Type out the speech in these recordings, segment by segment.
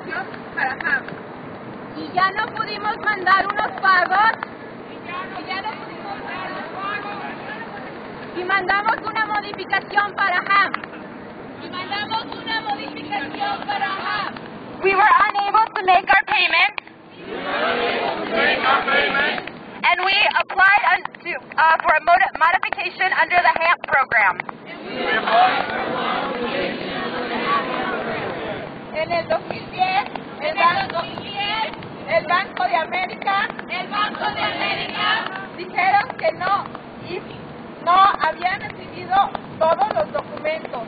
modificación para HAM. Y ya no pudimos mandar unos pagos. Y mandamos una modificación para HAM. We were unable to make our payments. And we applied for a modification under the HAMP program. En el 2010, el Banco de América dijeron que no habían recibido todos los documentos.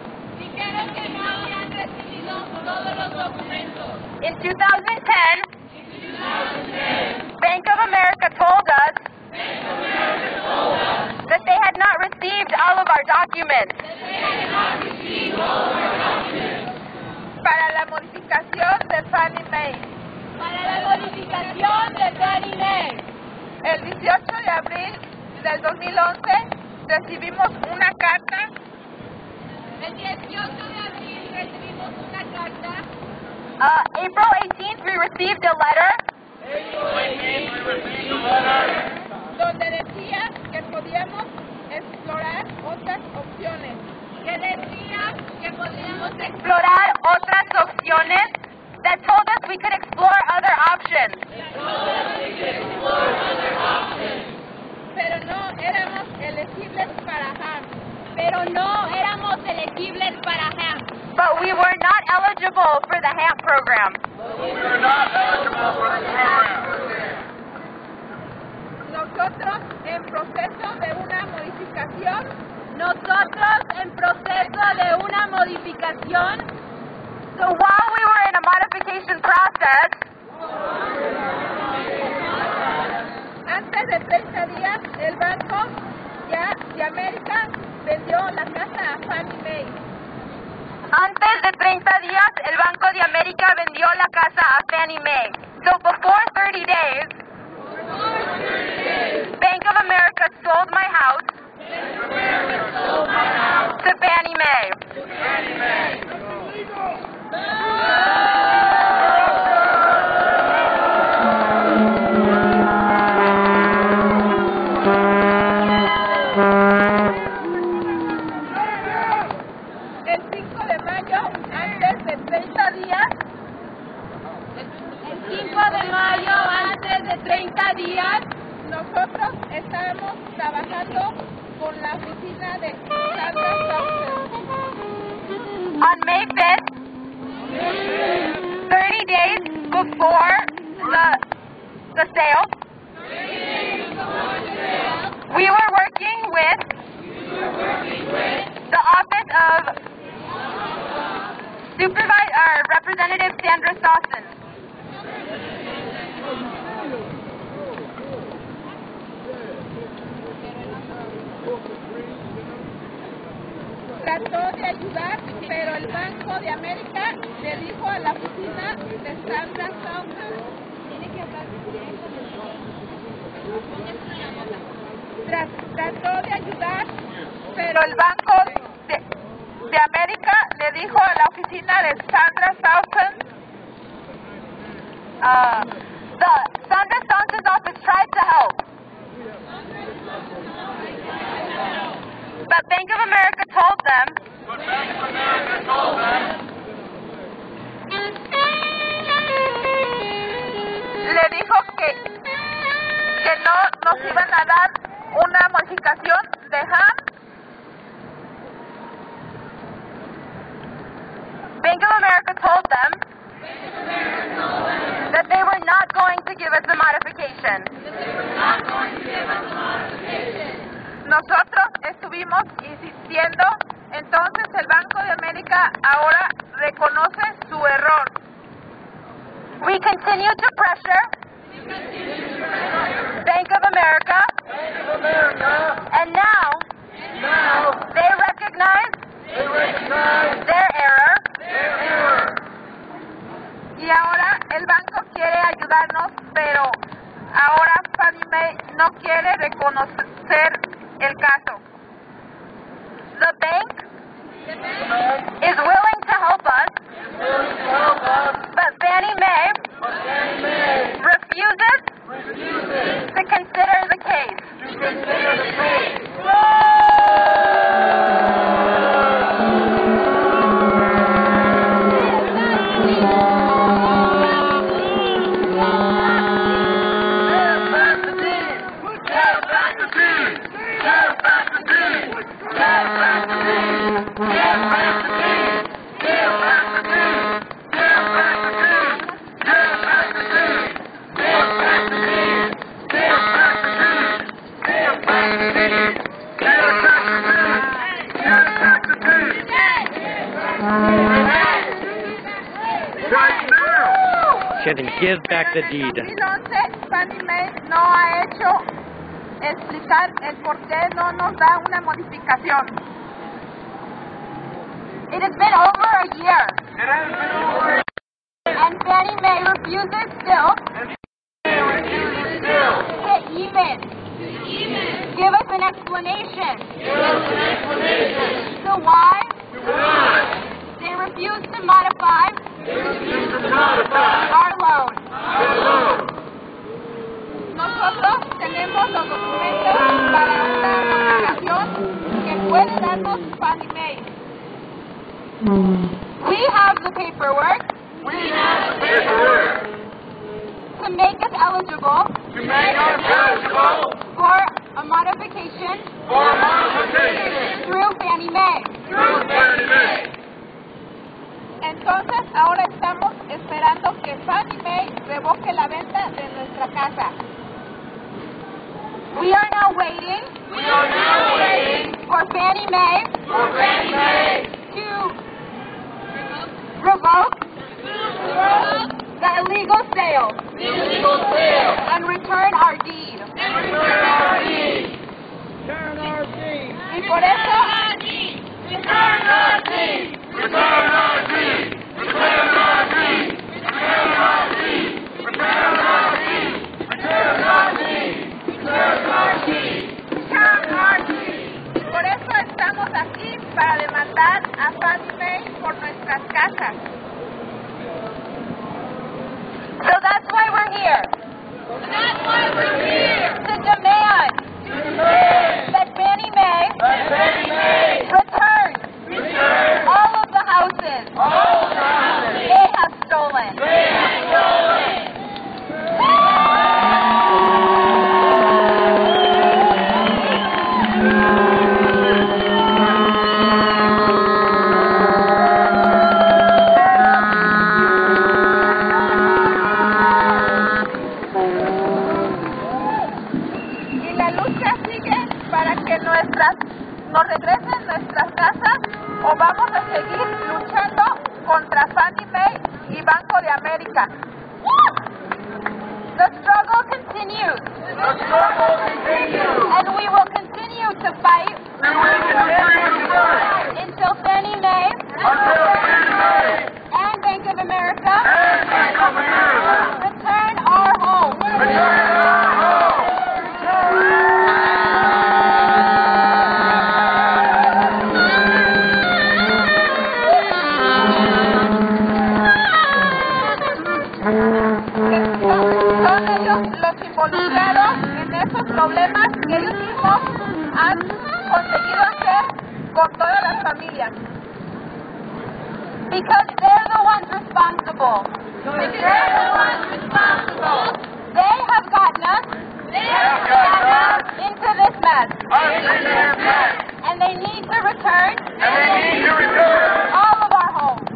In 2010, Bank of America told us that they had not received all of our documents. Para la modificación de Fannie Mae. El 18 de abril del 2011 recibimos una carta. April 18th we received a letter. Donde decía que podíamos explorar otras opciones. That told us we could explore other options. Pero no éramos elegibles para HAMP. But we were not eligible for the HAMP program. Nosotros en proceso de una modificación. So while we were in a modification process, antes de 30 días, el Banco de América vendió la casa a Fannie Mae. Antes de 30 días, el Banco de América vendió la casa a Fannie Mae. So before 30 days, Bank of America sold my house to Fannie Mae. El 5 de mayo, antes de 30 días, nosotros estábamos trabajando con la oficina de shutdown. On May 5th, 30 days before the sale, we were working with the office of Representative Sandra Sawson. Trató de ayudar, pero el Banco de América le dijo a la oficina de Sandra Sawson, trató de ayudar, pero el Banco de América le dijo a la oficina de Sandra Sawson, Sandra Sawson's office tried to help, but Bank of America told them le dijo que no nos iban a dar una modificación de HAM. Bank of America told them that they were not going to give us a modification. Nosotros estuvimos insistiendo, entonces el Banco de América ahora reconoce su error. We continue to pressure Bank of America, and now they recognize their error. Y ahora el banco quiere ayudarnos, pero ahora Fannie Mae no quiere reconocer el caso. The bank is willing to help us, but Fannie Give back the deed. En 2011, Fannie Mae no ha hecho explicar el por qué no nos da una modificación. It has been over a year. And Fannie Mae refuses still to even give us an explanation. So why they refuse to modify our loan. Nosotros tenemos los documentos para una modificación que puede darnos Fannie Mae. We have the paperwork. To make us eligible. For a modification. Through Fannie Mae. Entonces, ahora estamos esperando que Fannie Mae revoque la venta de nuestra casa. We are now waiting for Fannie Mae to revoke the illegal sale and return our deed. Y por eso estamos aquí para demandar a Fannie Mae por nuestras casas. So that's why we're here. To demand that Fannie Mae return all of the houses they have stolen. Nos regresen nuestras casas o vamos a seguir luchando contra Fannie Mae y Banco de América. The struggle continues. And we will continue to fight until Fannie Mae and Bank of America return our home. Involucrados en esos problemas que ellos mismos han conseguido hacer con todas las familias. Because they're the ones responsible. They have gotten us into this mess. And they need to return all of our homes.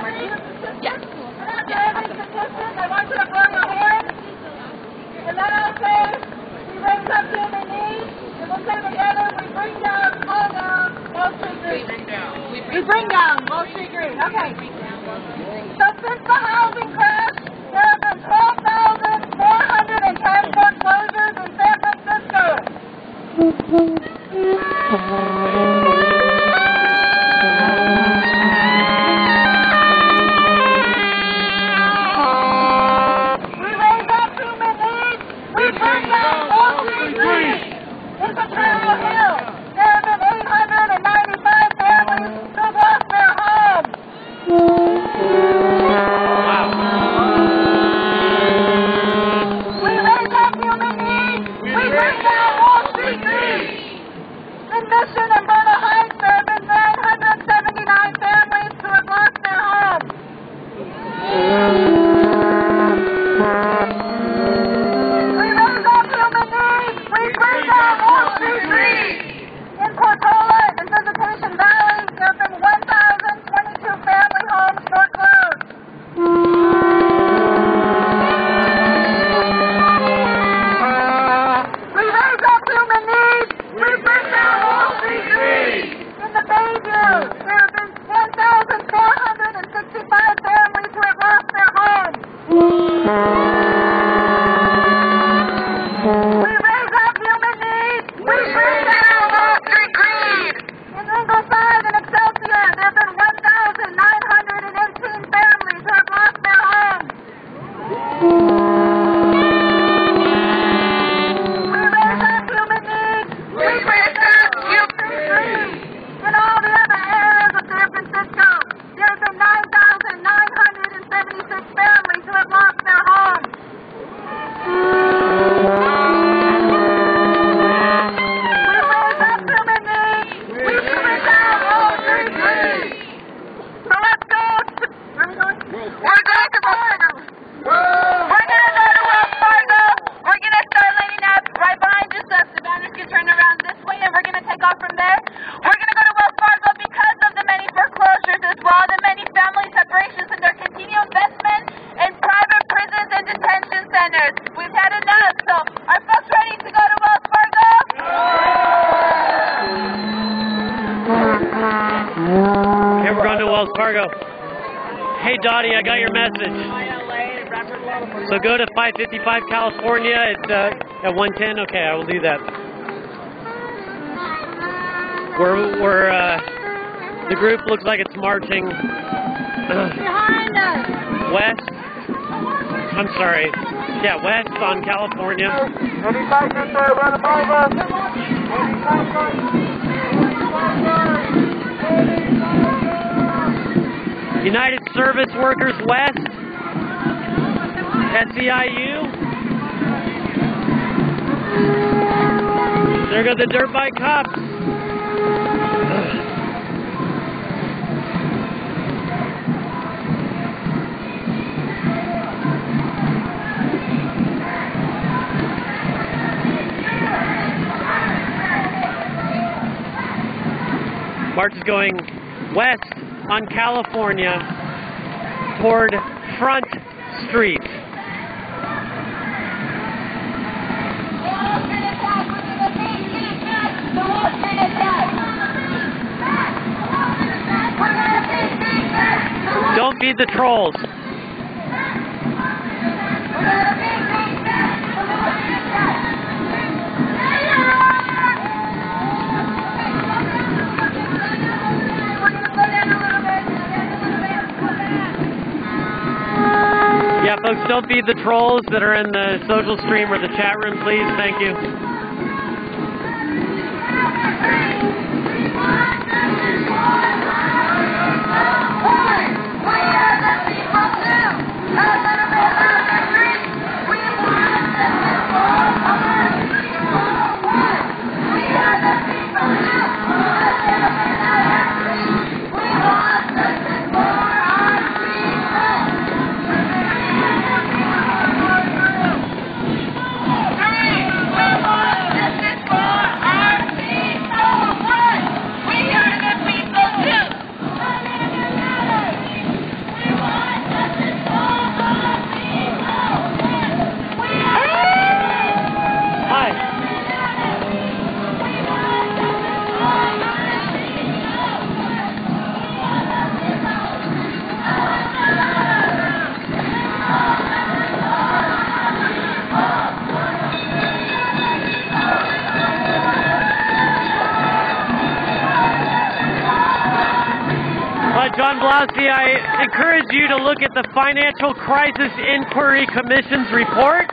Yes. I want you to blow your horn. And then I'll say, we raise up human needs. And we'll say together, we bring down Wall Street Green. We bring down Wall Street Green. Okay. So since the housing crash, there have been 12,410 foreclosures in San Francisco. Hey Dottie, I got your message. So go to 555 California at 110. Okay, I will do that. The group looks like it's marching behind us. west. I'm sorry. Yeah, west on California. United Service Workers West, SEIU. There go the dirt bike cops. March is going west on California toward Front Street. Don't feed the trolls. Yeah, folks, don't feed the trolls that are in the social stream or the chat room, please. Thank you. John Blasey, I encourage you to look at the Financial Crisis Inquiry Commission's report.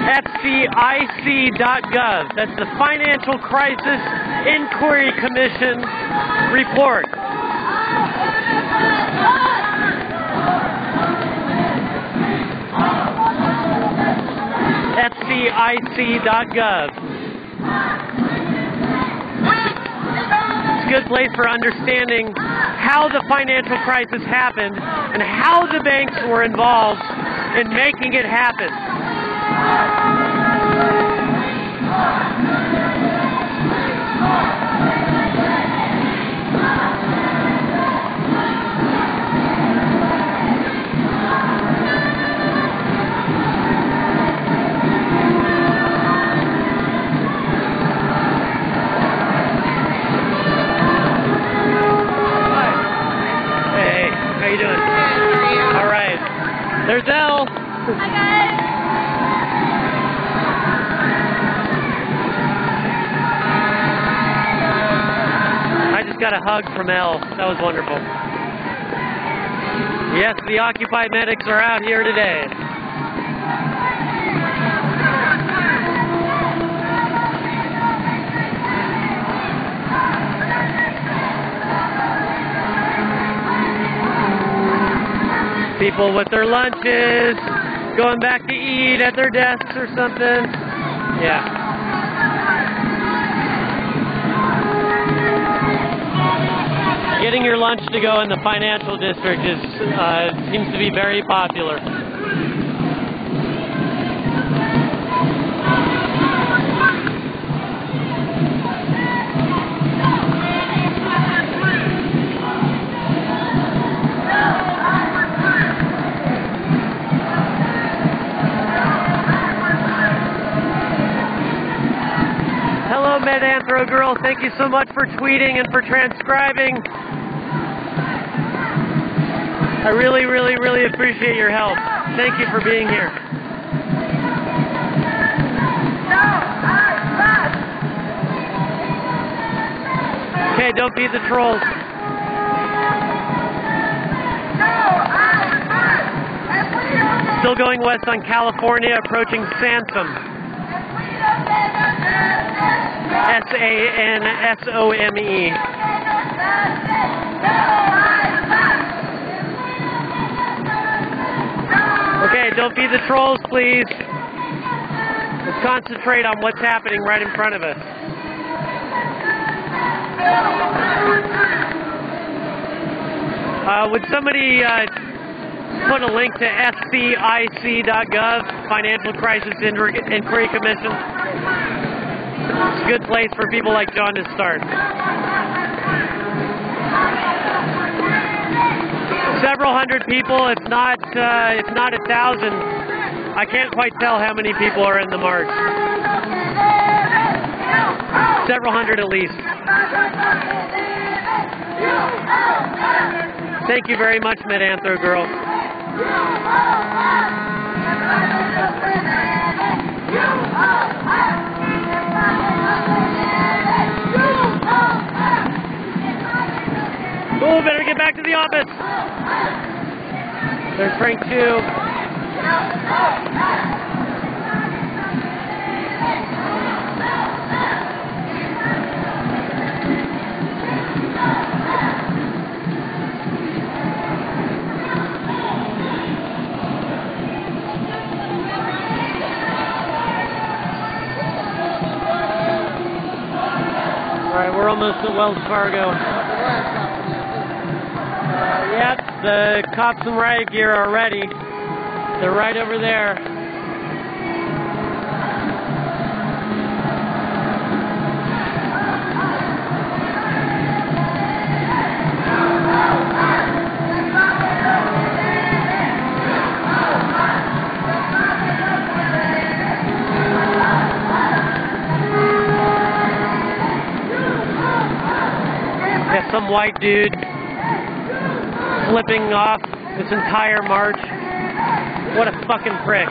FCIC.gov. That's the Financial Crisis Inquiry Commission report. FCIC.gov. It's a good place for understanding how the financial crisis happened and how the banks were involved in making it happen. How you doing? Good, how are you? All right. There's Elle. Hi, guys. I just got a hug from Elle. That was wonderful. Yes, the Occupy medics are out here today. People with their lunches, going back to eat at their desks or something. Yeah. Getting your lunch to go in the financial district is seems to be very popular. Hello, Medanthro Girl. Thank you so much for tweeting and for transcribing. I really, really, really appreciate your help. Thank you for being here. Okay, don't feed the trolls. Still going west on California, approaching Sansom. S-A-N-S-O-M-E. Okay, don't feed the trolls, please. Let's concentrate on what's happening right in front of us. Would somebody put a link to FCIC.gov, Financial Crisis Inquiry Commission? It's a good place for people like John to start. Several hundred people. It's not 1,000. I can't quite tell how many people are in the march. Several hundred at least. Thank you very much, Medanthro Girl. Oh, better get back to the office. There's Frank too. Alright, we're almost at Wells Fargo. Yep, the cops in riot gear are ready. They're right over there. Got some white dude flipping off this entire march. What a fucking prick.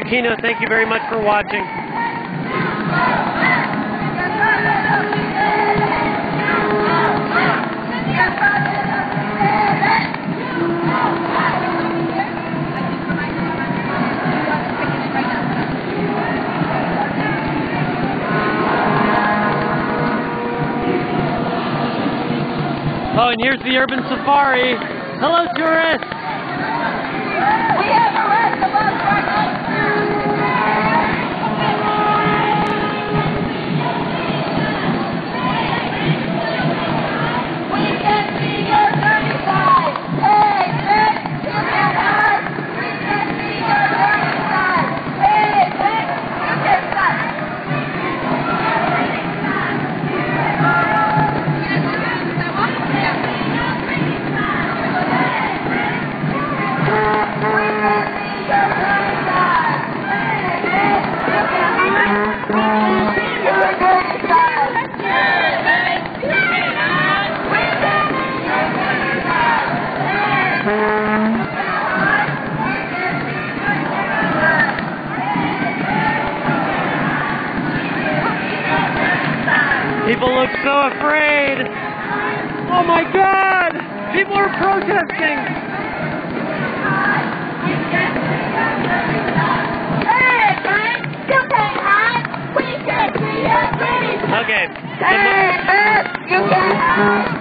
Aquino, thank you very much for watching. Oh, and here's the urban safari. Hello, tourists. We have a rest of us right now. We can see your dirty side. Hey, bitch, you can hide. We can see your dirty side. Hey, bitch, you can hide. People look so afraid. Oh my God! People are protesting. Hey, man, you can hide. We can see your face. Okay. Hey, man, you can hide.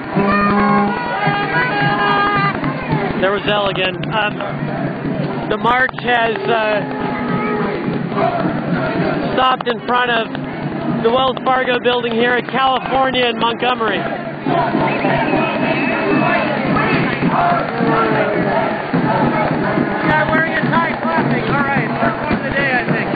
There was Elle again. The march has stopped in front of the Wells Fargo building here at California in Montgomery. Yeah, wearing a tie, clapping. All right, first one of the day, I think.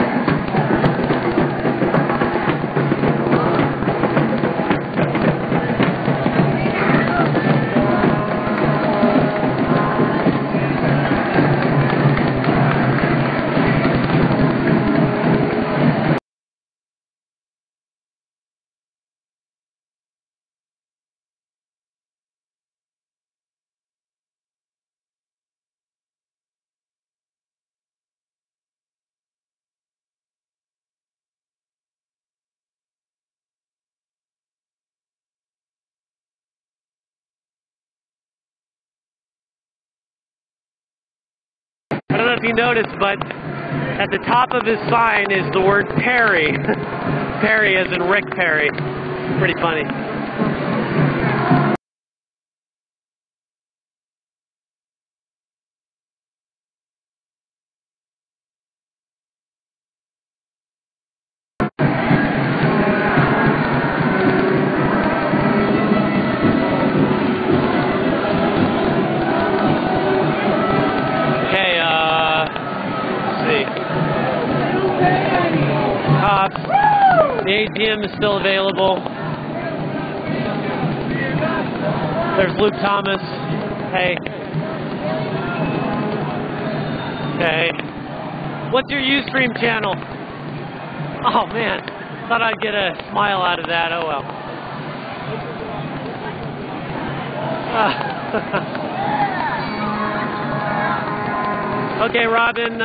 I don't know if you noticed, but at the top of his sign is the word Perry. Perry as in Rick Perry. Pretty funny. The ATM is still available. There's Luke Thomas. Hey. Hey. What's your Ustream channel? Oh man, thought I'd get a smile out of that. Oh well. Okay, Robin.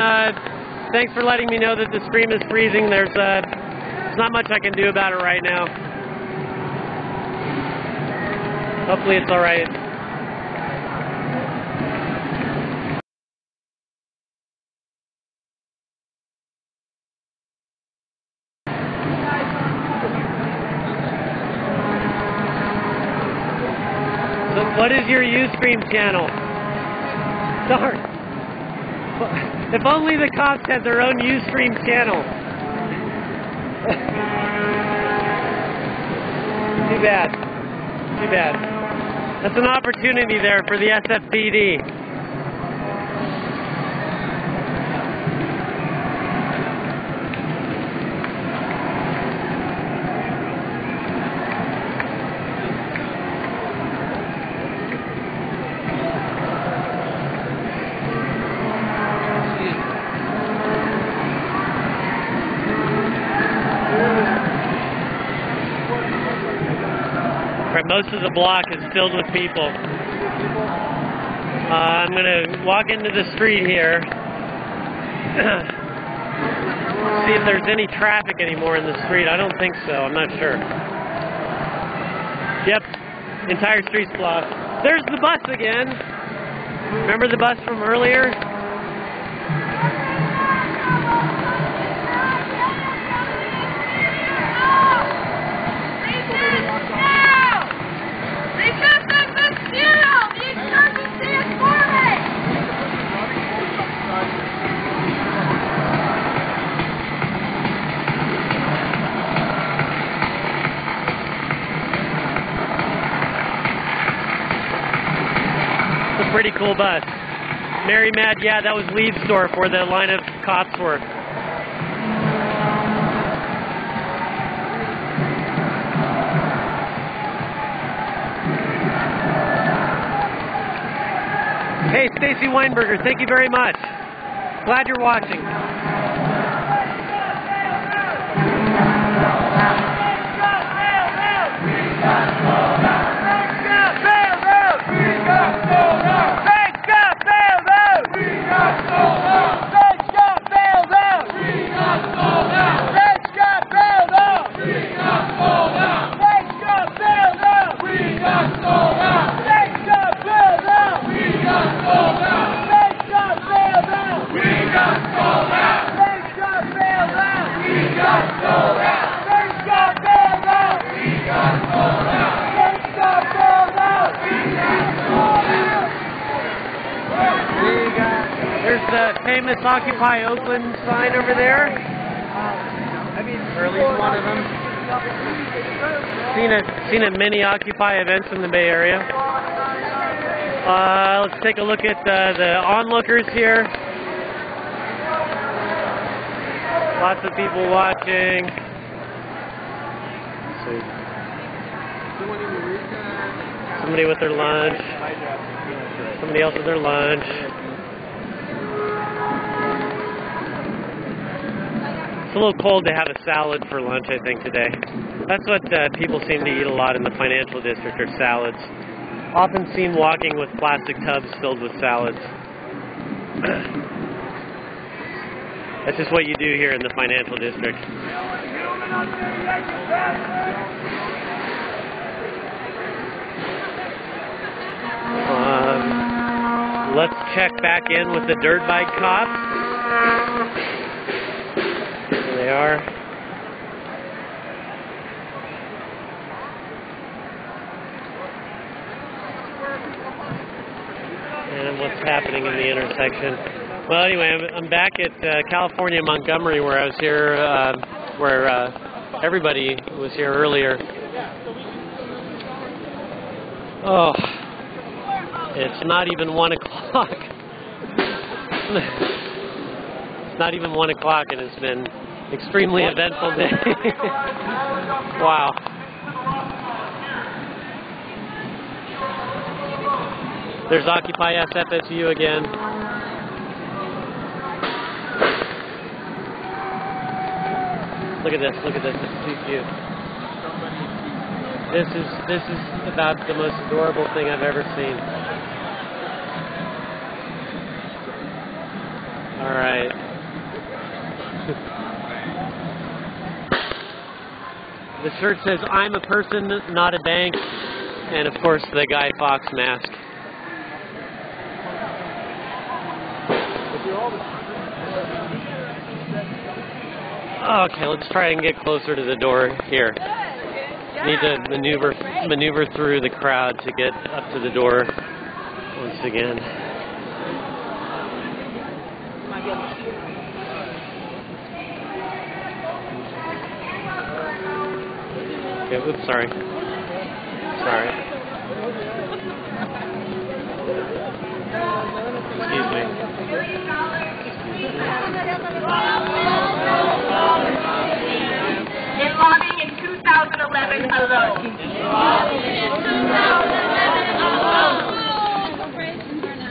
Thanks for letting me know that the stream is freezing. There's not much I can do about it right now. Hopefully it's all right. So what is your Ustream channel? Darn. If only the cops had their own Ustream channel. Too bad. Too bad. That's an opportunity there for the SFPD. Most of the block is filled with people. I'm going to walk into the street here. See if there's any traffic anymore in the street. I don't think so. I'm not sure. Yep, entire street's blocked. There's the bus again. Remember the bus from earlier? Pretty cool bus. Mary Mad, yeah, that was Lead Store where the line of cops were. Hey, Stacy Weinberger, thank you very much. Glad you're watching. There's the famous Occupy Oakland sign over there. Or at least one of them. Seen at many Occupy events in the Bay Area. Let's take a look at the onlookers here. Lots of people watching. Somebody with their lunch. Somebody else with their lunch. It's a little cold to have a salad for lunch, I think, today. That's what people seem to eat a lot in the financial district, are salads. Often seen walking with plastic tubs filled with salads. That's just what you do here in the financial district. Let's check back in with the dirt bike cops. There they are. And what's happening in the intersection. Well, anyway, I'm back at California, Montgomery, where I was here, where everybody was here earlier. Oh, it's not even 1 o'clock. It's not even 1 o'clock, and it's been an extremely eventful day. Wow. There's Occupy SFSU again. Look at this, look at this, it's too cute. This is about the most adorable thing I've ever seen. Alright. The shirt says, "I'm a person, not a bank," and of course the Guy Fawkes mask. Okay, let's try and get closer to the door here. Need to maneuver through the crowd to get up to the door once again. Okay, oops, sorry. Sorry. Excuse me. In lobbying in 2011 alone.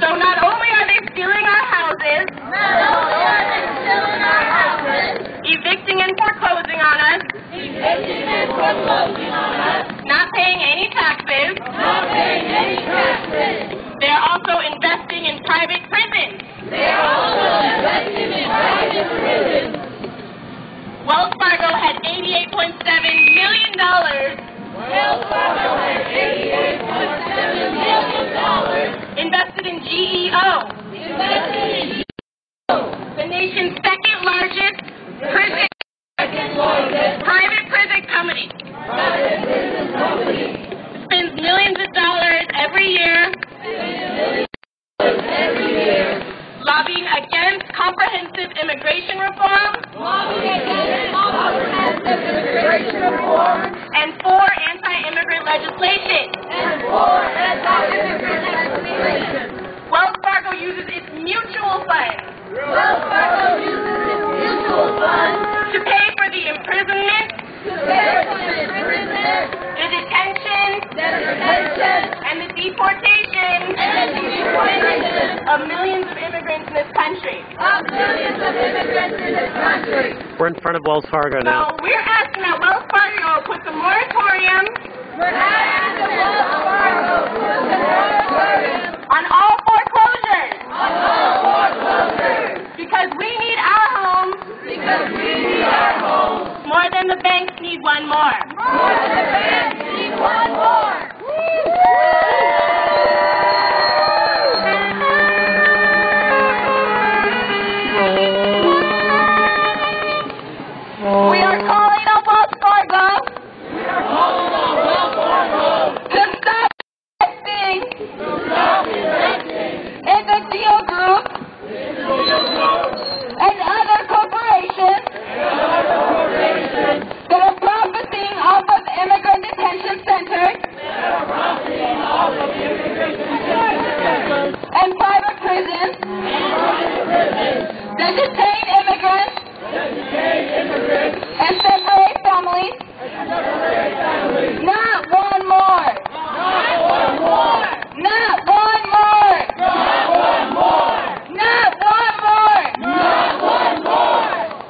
So not only are they stealing our houses, evicting and foreclosing on us, not paying any taxes, they're also investing in private prisons. Wells Fargo had $88.7 million. Wells Fargo had $88.7 million invested in GEO. invested in GEO, The nation's second largest private prison company. Spends millions of dollars every year lobbying against comprehensive immigration reform and for anti-immigrant legislation. Wells Fargo uses its mutual funds to pay for the imprisonment, the detention, and the deportation of millions of immigrants in this country. We're in front of Wells Fargo now. So we're asking that Wells Fargo put the moratorium on all foreclosures. Because we need our homes. More than the banks need one more. We are calling on Wells Fargo to stop investing in the GEO Group and other corporations that are profiting off of immigrant detention centers and private prisons that detain immigrants and separate families. Not one more. Not one more. Not one more.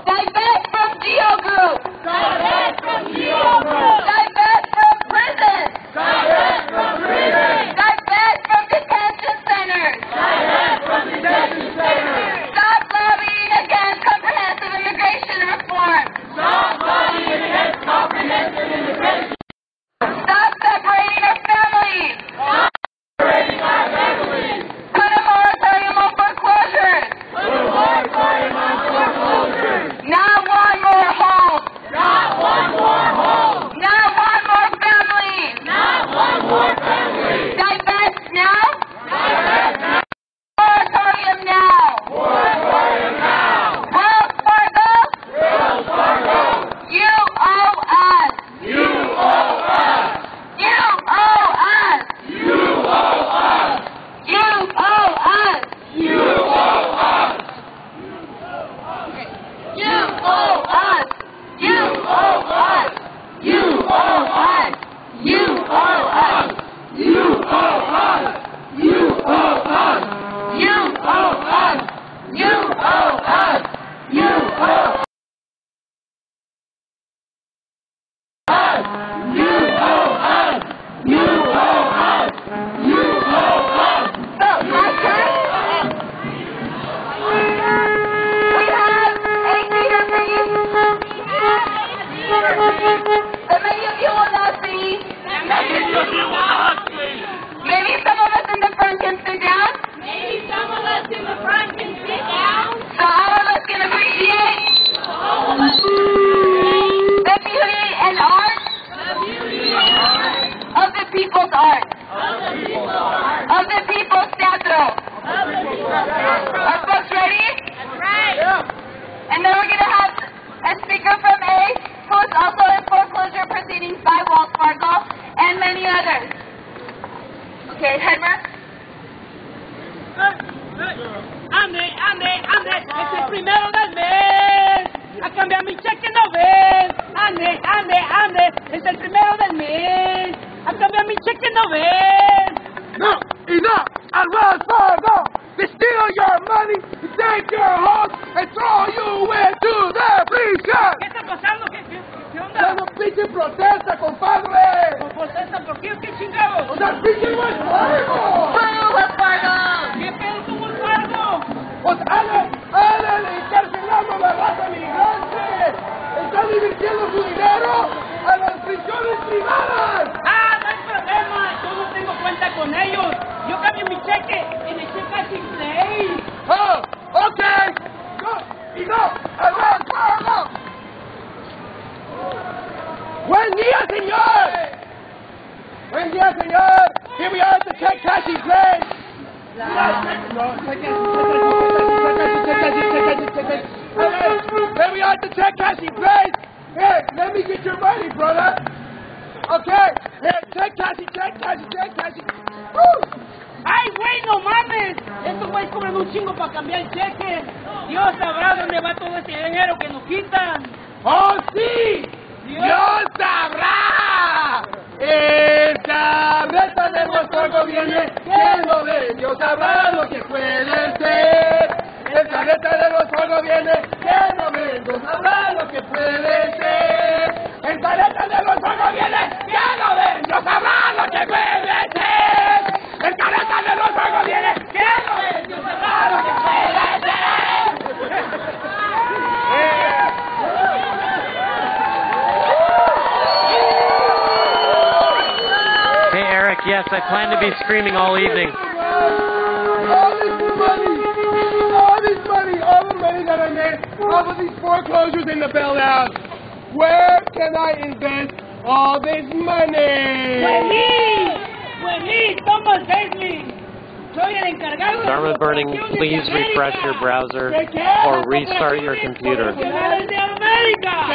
Divest from GEO Group. Divest from prisons. Divest from detention centers. Stop lobbying against comprehensive immigration reform. Stop separating our families. Put a moratorium on foreclosures. Not one more home. Not one more family. Divest now. Moratorium now. Wells Fargo. You owe us. You owe us. You owe us. You owe us. You owe us. You owe us. You owe us. You owe us. You owe us. You owe us. You owe us. You owe us. You owe us. You owe us. You owe us. That many of you will not see. Maybe some of us in the front can sit down. So all of us can appreciate the beauty and art of the people's art. Of the people's teatro. Are folks ready? And then we're going to have a speaker from A, who is also in foreclosure proceedings by Wells Fargo, and many others. Okay, Hedmer? Ande, es el primero del mes. A cambiar mi cheque no ves. Ande, es el primero del mes. A cambiar mi cheque no ves. No, enough! At Wells Fargo, they steal your money, take your home, and throw you into the prison. ¿Qué está pasando? ¿Qué onda? ¡Es una pinche protesta, compadre! ¿Protesta por qué? ¿Qué chingados? ¡O sea, pinche Wells Fargo! Wells Fargo! ¿Qué pedo con Wells Fargo? Pues andan encarcelando a la raza migrante. invirtiendo su dinero a las prisiones privadas. Ah, no hay problema, yo no tengo cuenta con ellos. Yo cambio mi cheque en el cheque así play. Oh, okay. Go, y go, advance, go. Buen día, señor. Buen día, señor. Here we are at the check cashing place. Here we are at the check cashing place. Here, let me get your money, brother. Okay, here, check cashing. Woo! ¡Ay, güey, no mames! Estos güeyes cobran un chingo para cambiar el cheque. Dios sabrá dónde va todo ese dinero que nos quitan. ¡Oh, sí! ¡Dios sabrá! Esta reta de nuestro gobierno lleno de Dios sabrá lo que puede ser. Esta reta de nuestro gobierno lleno de Dios sabrá lo que puede ser. Esta reta de nuestro gobierno lleno de Dios sabrá lo que puede ser. Esta reta de nuestro gobierno lleno de Dios sabrá lo que puede ser. Hey Eric, yes, I plan to be streaming all evening. All the money that I made off of these foreclosures in the bailouts. Where can I invest all this money? ¡Buení! ¡Thomas Daly! Soy el encargado de Dharma burning, please refresh your browser or restart your computer. ¡Comerciales de América!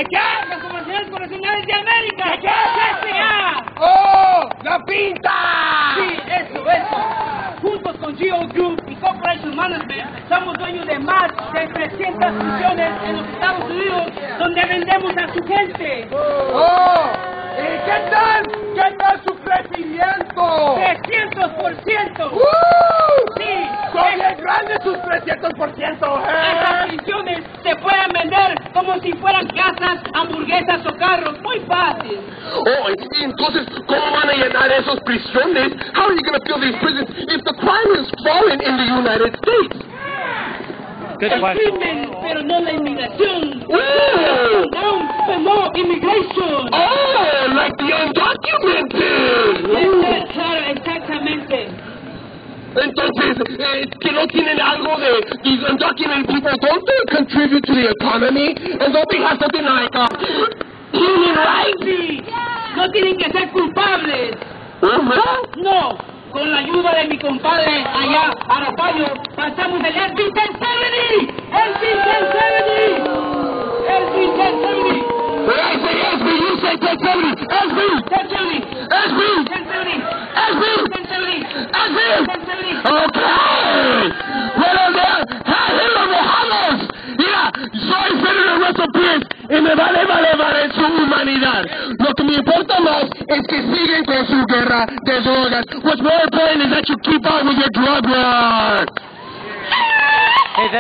¡Los comerciales correccionales de América! ¡CSA! ¡Oh! ¡La pinta! Sí, eso. Juntos con Geo Group y Corporation Management, somos dueños de más de 300 prisiones en los Estados Unidos, donde vendemos a su gente. ¡Oh! ¿Y qué tal su crecimiento? 300%. Sí. ¡Son bien grandes sus 300%! Esas prisiones se pueden vender como si fueran casas, hamburguesas o carros. Muy fácil. Oh, entonces, ¿cómo van a llenar esas prisiones? How are you going to fill these prisons if the crime is falling in the United States? Good El question. crimen, pero no la inmigración. Oh! Down, pero no immigration. Oh, like the undocumented! Claro, exactamente. Entonces, que no tienen algo de these undocumented people, don't they contribute to the economy? And don't they have something like human rights? Sí, no tienen que ser culpables. No, con la ayuda de mi compadre allá, Arapayo, pasamos el SB 1070. When I say SB, you say 1070. Okay. Buenos días. ¡Hello, mojados! Mira, soy Senator Russell Pierce y me vale su humanidad. Lo que me importa más es que siguen con su guerra de drogas. What's more important is that you keep on with your drug war. Hey,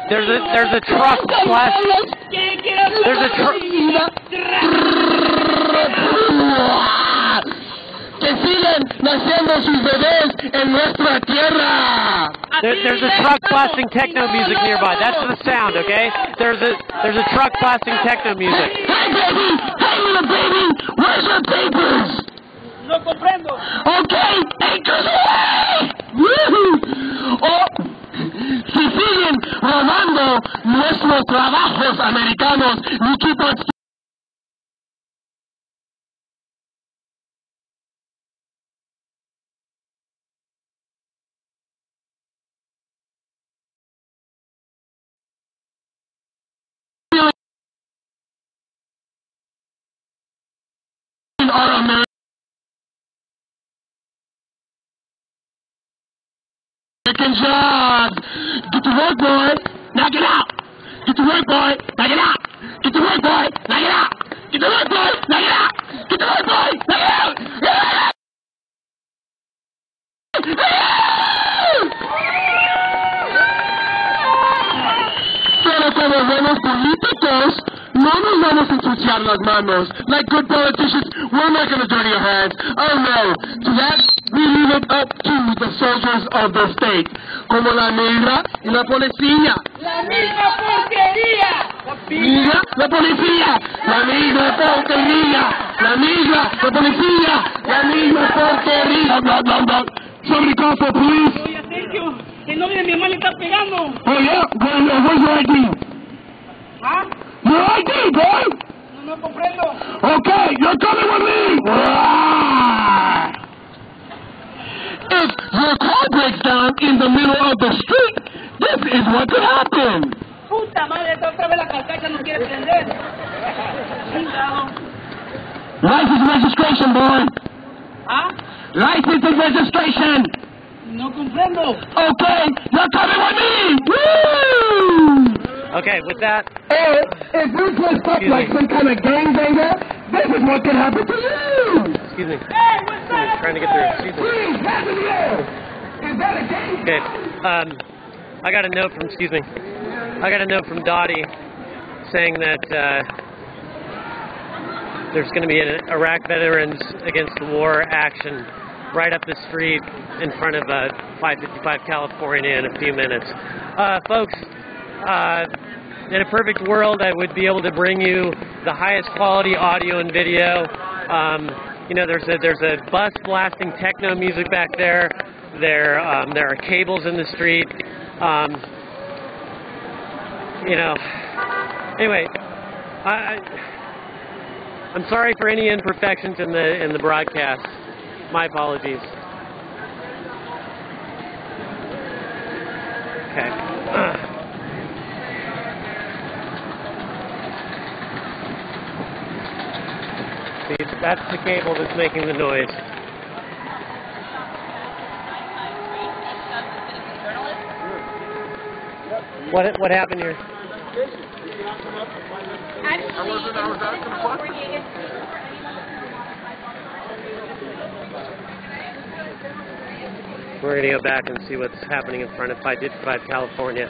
there's a truck flash. There's a truck. Que siguen naciendo sus bebés en nuestra tierra. There's a truck blasting techno music nearby. That's the sound, okay? There's a truck blasting techno music. Hey baby, hey little baby, where's your papers? No comprendo. Okay, acres away. Woohoo! Oh, si siguen robando nuestros trabajos americanos, we keep on our American jobs. Get to work, boy. Knock it out. Get to work, boy. Knock it out. Get to work, boy. Knock it out. Get to work, boy. Knock it out. Get to work, boy. Knock it out. Pero como buenos políticos, No nos vamos a ensuciar las manos. Like good politicians, we're not going to dirty our hands. Oh no. To that, we leave it up to the soldiers of the state. Como la migra y la policía. ¡La misma porquería! Migra, la policía. La misma porquería. La migra, la policía. La misma porquería. Blah, blah, blah. Somebody call for police. Oye, Sergio, que no viene mi mamá le está pegando. Oh yeah? Where's your ID? ¿Ah? Your ID, boy! No comprendo. Okay, you're coming with me! If your car breaks down in the middle of the street, this is what could happen. Puta madre, esta otra vez la carcacha no quiere prender. Chingado. License registration, boy! ¿Ah? License and registration! No comprendo. Okay, you're coming with me! Woo! Okay, with that, Hey, if you dressed up like some kind of gangbanger, this is what could happen to you! excuse me, Hey, what's up? trying to get through. Excuse me. Please, hands in the air! Is that a gang? Okay, I got a note from, Dottie saying that there's going to be an Iraq Veterans Against the War action right up the street in front of 555 California in a few minutes. Folks, in a perfect world, I would be able to bring you the highest quality audio and video. You know, there's a bus blasting techno music back there. There are cables in the street. You know. Anyway, I'm sorry for any imperfections in the broadcast. My apologies. Okay. See, that's the cable that's making the noise. What happened here? We're going to go back and see what's happening in front of 555 California.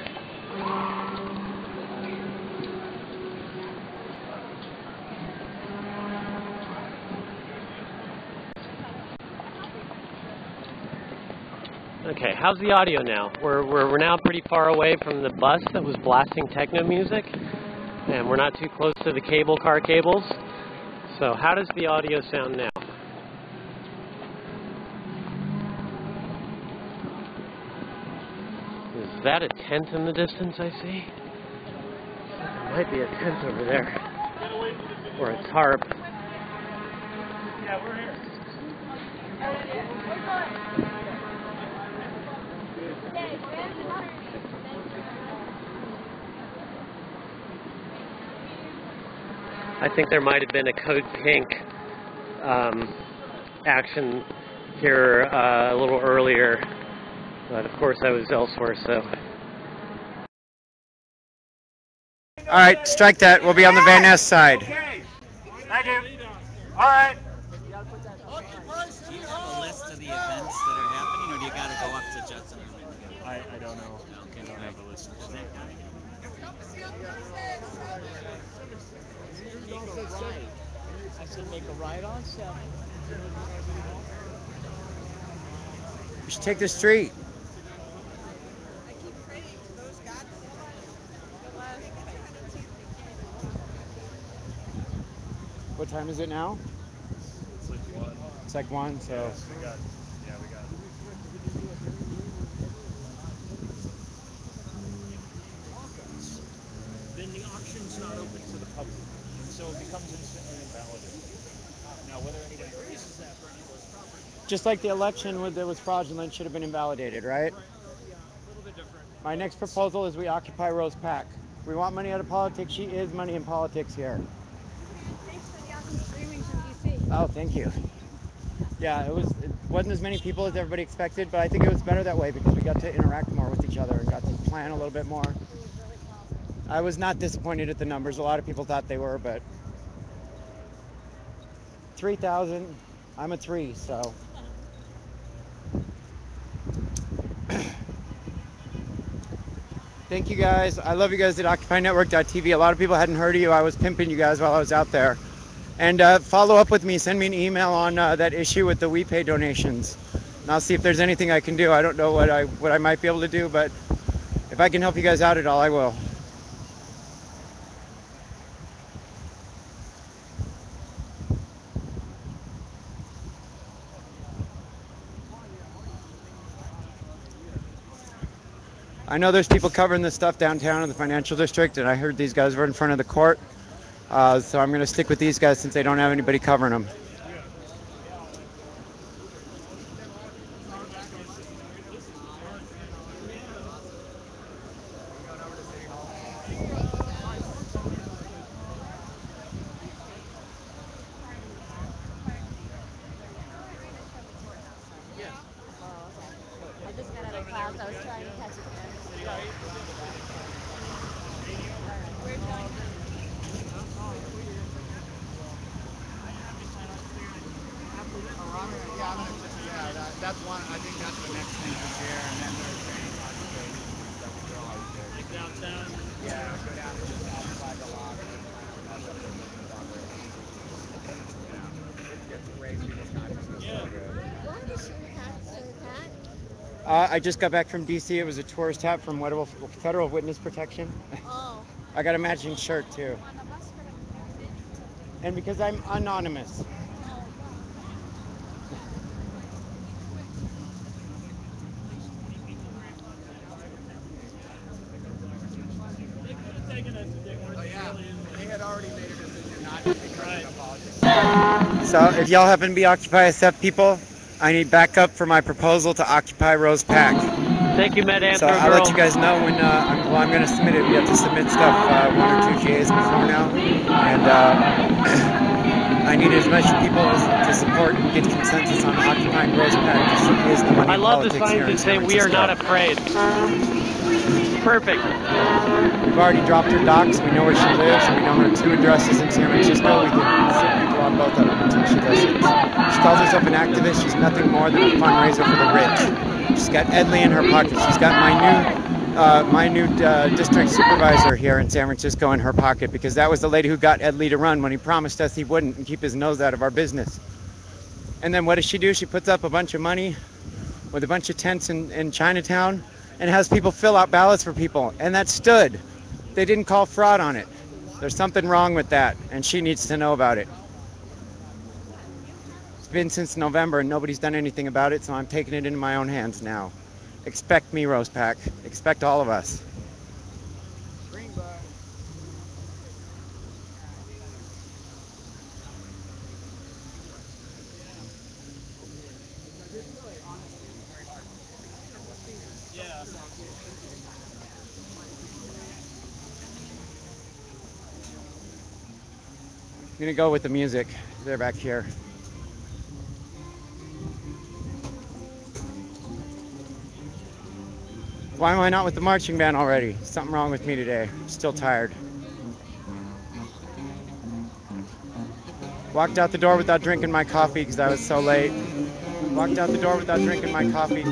Okay, how's the audio now? We're now pretty far away from the bus that was blasting techno music, and we're not too close to the car cables. So how does the audio sound now? Is that a tent in the distance I see? There might be a tent over there. Or a tarp. Yeah, we're here. I think there might have been a Code Pink action here a little earlier, but of course I was elsewhere, so. All right, strike that. We'll be on the Van Ness side. Okay. Thank you. All right. Do you have a list of the events that are happening, or do you got to go up to Judson? I don't know. Okay, I don't have a list. I said make a right on 7. We should take the street. What time is it now? It's like 1. It's like 1, so. Yes, we got it. Then the auction's not open to the public, so it becomes instantly invalidated. Now, whether anybody raises that for any of those properties, Just like the election that was fraudulent should have been invalidated, right? a little bit different. My next proposal is we occupy Rose Pack. We want money out of politics. She is money in politics here. Thanks for the awesome streaming from DC. Oh, thank you. Yeah, it wasn't as many people as everybody expected, but I think it was better that way because we got to interact more with each other and got to plan a little bit more. I was not disappointed at the numbers. A lot of people thought they were, but 3,000, I'm a 3, so. Thank you guys. I love you guys at OccupyNetwork.tv. A lot of people hadn't heard of you. I was pimping you guys while I was out there. And follow up with me. Send me an email on that issue with the WePay donations. And I'll see if there's anything I can do. I don't know what I might be able to do, but if I can help you guys out at all, I will. I know there's people covering this stuff downtown in the financial district, and I heard these guys were in front of the court. So I'm going to stick with these guys since they don't have anybody covering them. I just got out of class. I was trying to catch it. That's one. I think that's the next thing is here, and then there's training concentrations that we draw out there. Like downtown? Yeah, go down to just outside the lock. It gets great people's time. Yeah. What is your hat? I just got back from DC. It was a tourist hat from Federal Witness Protection. Oh. I got a matching shirt too. And because I'm anonymous. They had already made a decision not to become apologists. So if y'all happen to be Occupy SF people, I need backup for my proposal to occupy Rose Pack. Thank you, Med So I'll let you guys know when I'm going to submit it. We have to submit stuff 1 or 2 days before now, and I need as much people to support and get consensus on occupying Rose Pack. This is the money I love the politics here signs in that say San "We are Francisco. not afraid." Perfect. We've already dropped her docs. We know where she lives. We know her 2 addresses in San Francisco. We can sit people on both of them until she does it. She calls herself an activist. She's nothing more than a fundraiser for the rich. She's got Ed Lee in her pocket. She's got my new district supervisor here in San Francisco in her pocket, because that was the lady who got Ed Lee to run when he promised us he wouldn't and keep his nose out of our business. And then what does she do? She puts up a bunch of money with a bunch of tents in Chinatown and has people fill out ballots for people, and that stood. They didn't call fraud on it. There's something wrong with that, and she needs to know about it. It's been since November, and nobody's done anything about it, so I'm taking it into my own hands now. Expect me, Rose Pack. Expect all of us. I'm gonna go with the music. They're back here. Why am I not with the marching band already? Something wrong with me today. I'm still tired. Walked out the door without drinking my coffee because I was so late. Walked out the door without drinking my coffee.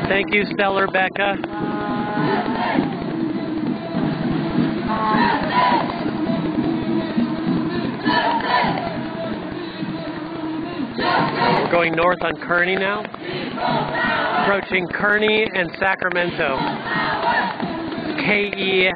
Thank you, Stellar Becca. We're going north on Kearny now, approaching Kearny and Sacramento. Kearny.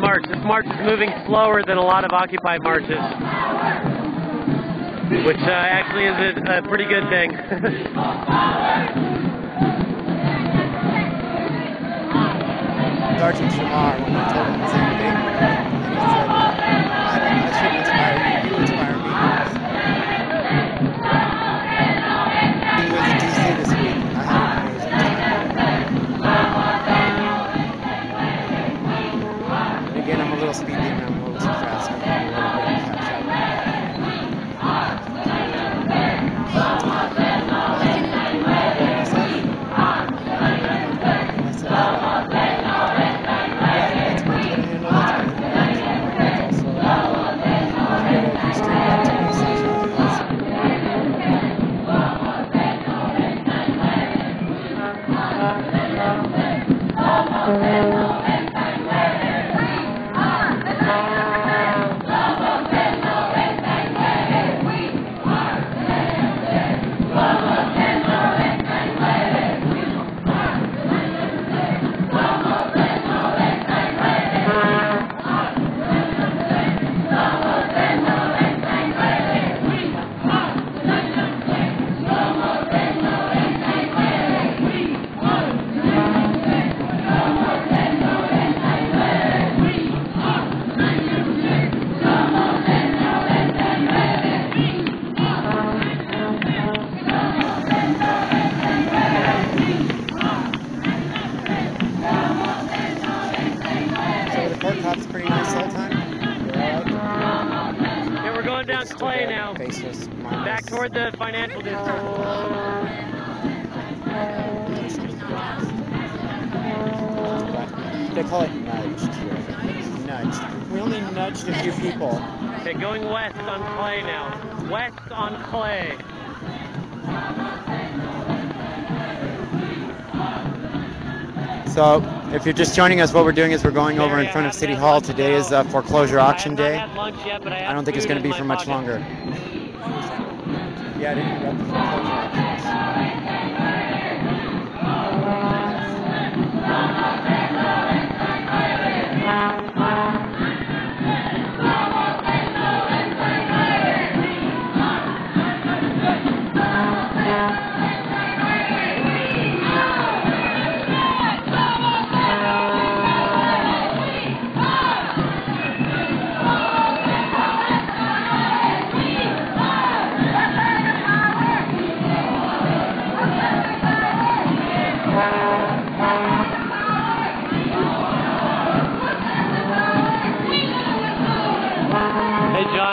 march. This march is moving slower than a lot of Occupy marches, which actually is a pretty good thing. Sergeant Shamar, when I told him the same thing, and he said, I shouldn't inspire you, you inspire me. He was in DC this week. I had an amazing time. And again, I'm a little speedy and I'm a little too fast, so I'm going to be a little bit catch up. Cop's pretty nice all the time. Yeah, we're going down Clay now. Faceless, back toward the financial district. They call it nudged here. Nudged. We only nudged a few people. Okay, going west on Clay now. West on Clay. So, if you're just joining us, what we're doing is we're going over in front of City Hall. Today is foreclosure auction day. I don't think it's going to be for much longer. Yeah, I didn't interrupt the foreclosure auctions.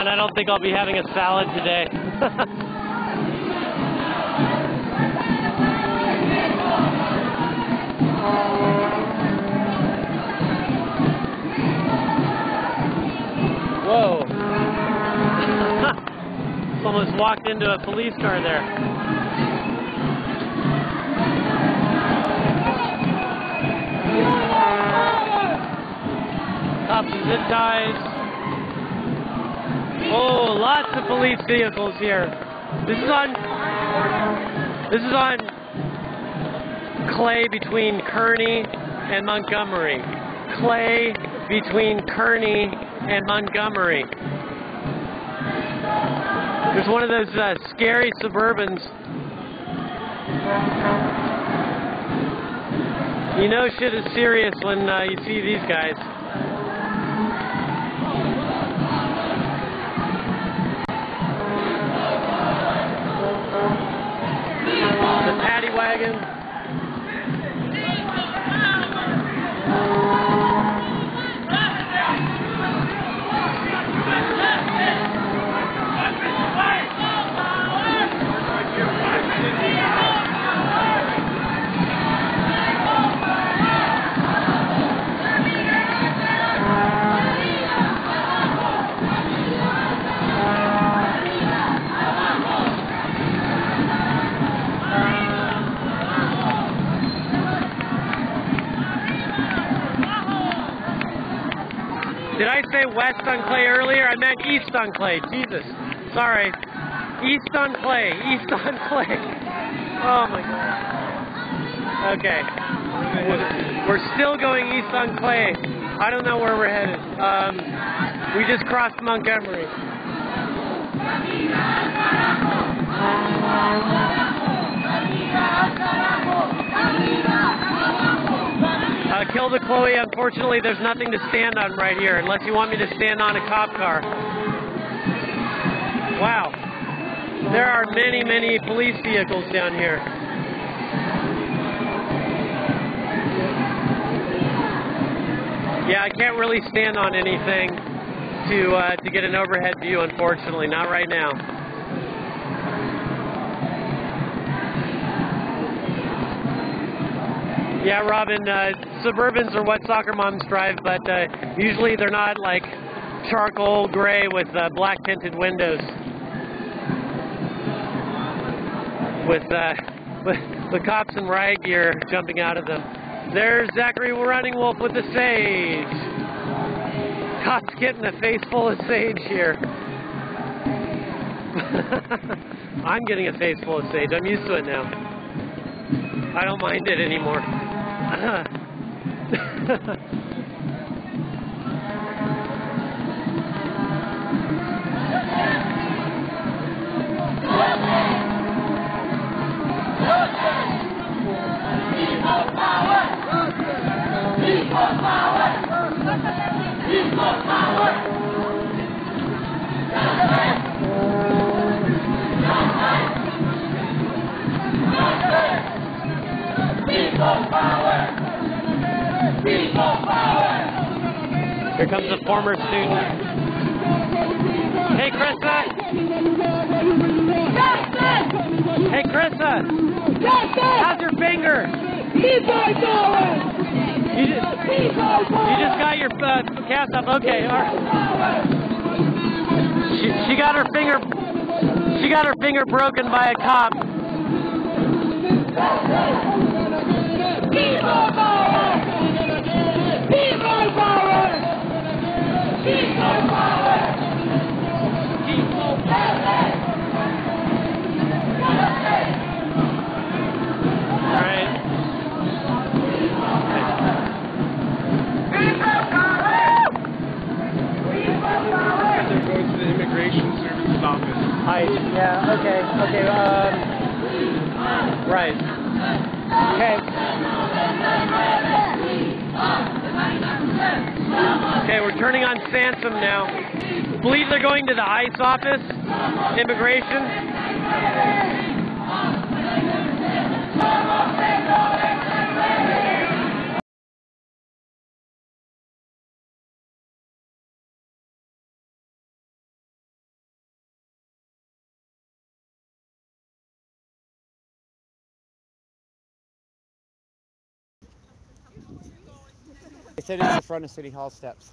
I don't think I'll be having a salad today. Whoa. Almost walked into a police car there. Cops and zip ties. Oh, lots of police vehicles here. This is on Clay between Kearney and Montgomery. Clay between Kearney and Montgomery. There's one of those scary Suburbans. You know shit is serious when you see these guys. Wagon. Did I say west on Clay earlier? I meant east on Clay. Jesus. Sorry. East on Clay. East on Clay. Oh my God. Okay. We're still going east on Clay. I don't know where we're headed. We just crossed Montgomery. Kill the Chloe, unfortunately there's nothing to stand on right here unless you want me to stand on a cop car. Wow. There are many, many police vehicles down here. Yeah, I can't really stand on anything to get an overhead view, unfortunately. Not right now. Yeah, Robin, Suburbans are what soccer moms drive, but usually they're not like charcoal gray with black tinted windows. With the cops in riot gear jumping out of them. There's Zachary Running Wolf with the sage. Cops getting a face full of sage here. I'm getting a face full of sage. I'm used to it now. I don't mind it anymore. Here comes a former student. Hey, Krista! Hey, Krista! How's your finger? You just got your cast up. Okay, all right. She got her finger broken by a cop. People power! People power! People power! People power! All right. There goes to the Immigration Services office. Hi. Yeah. Okay. Okay. Right. Okay. Okay, we're turning on Sansom now. I believe they're going to the ICE office, immigration. They said it's in front of City Hall steps.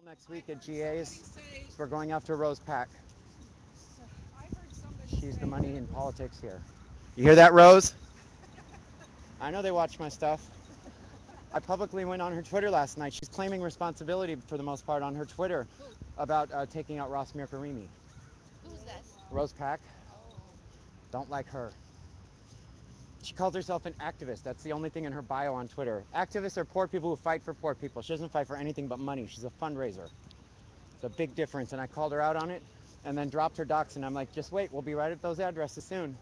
Next week at GA's, we're going after Rose Pack. She's the money in politics here. You hear that, Rose? I know they watch my stuff. I publicly went on her Twitter last night. She's claiming responsibility for the most part on her Twitter about taking out Ross Mirkarimi. Who's this? Rose Pack. Don't like her. She calls herself an activist. That's the only thing in her bio on Twitter. Activists are poor people who fight for poor people. She doesn't fight for anything but money. She's a fundraiser. It's a big difference. And I called her out on it and then dropped her docs. And I'm like, just wait. We'll be right at those addresses soon.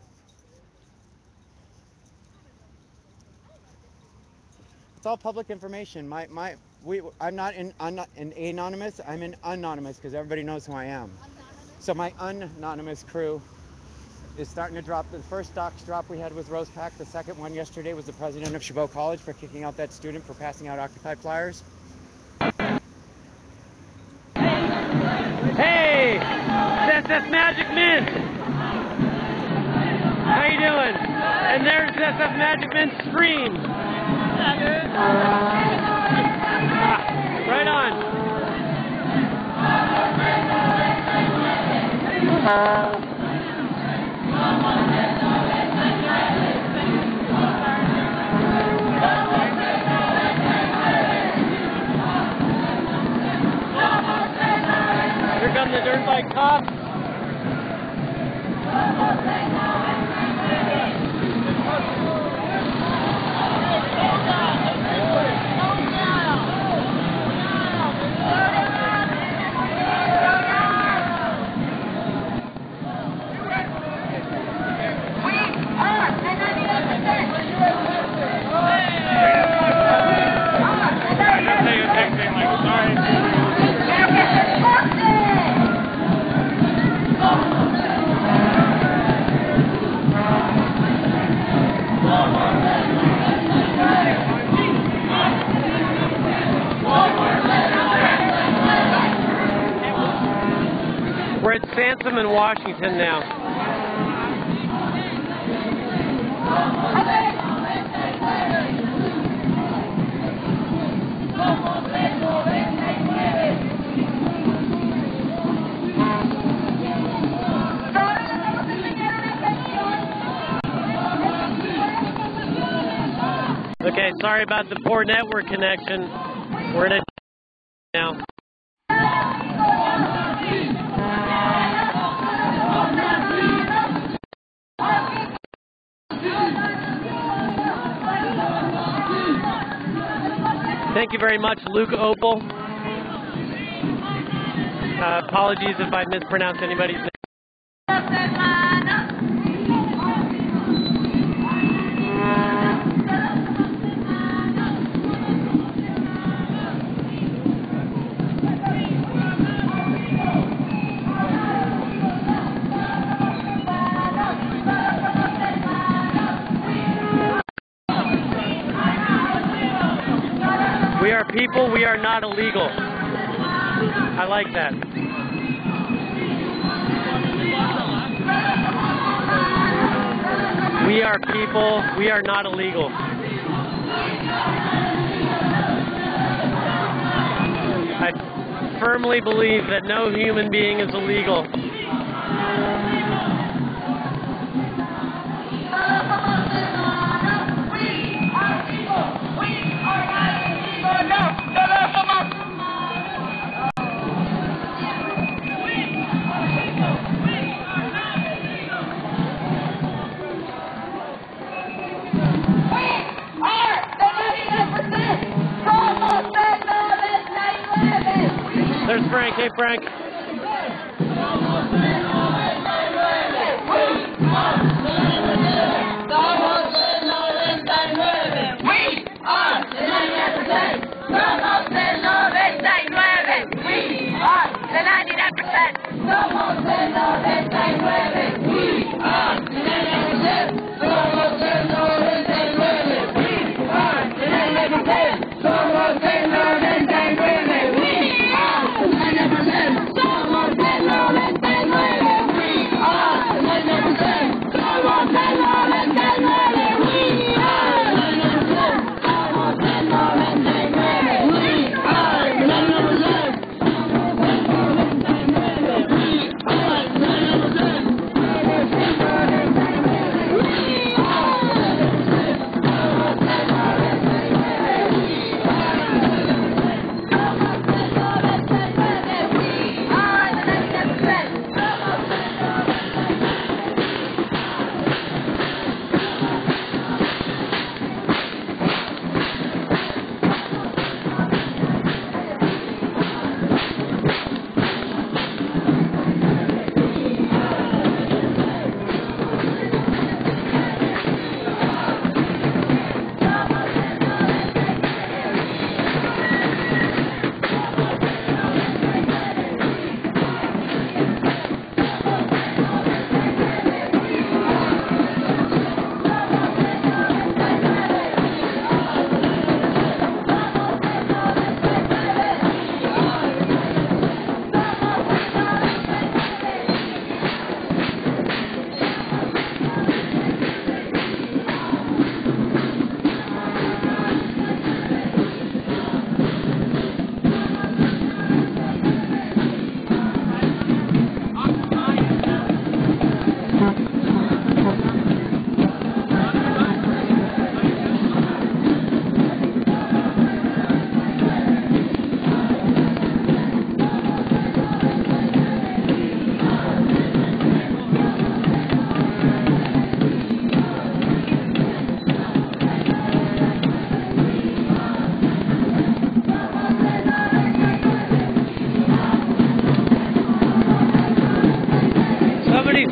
It's all public information. I'm not an anonymous. I'm an anonymous because everybody knows who I am. So my anonymous crew is starting to drop. The first docs drop we had was Rose Pack. The second one yesterday was the president of Chabot College for kicking out that student for passing out Occupy flyers. Hey, that's Magic Mint. How you doing? And there's SF Magic Mint stream. Right on. Here come the dirt bike cops. Ransom in Washington now. Okay, sorry about the poor network connection. We're in a now. Thank you very much, Luke Opal. Apologies if I mispronounced anybody's name. We are people, we are not illegal. I like that. We are people, we are not illegal. I firmly believe that no human being is illegal. There's Frank. Hey, Frank.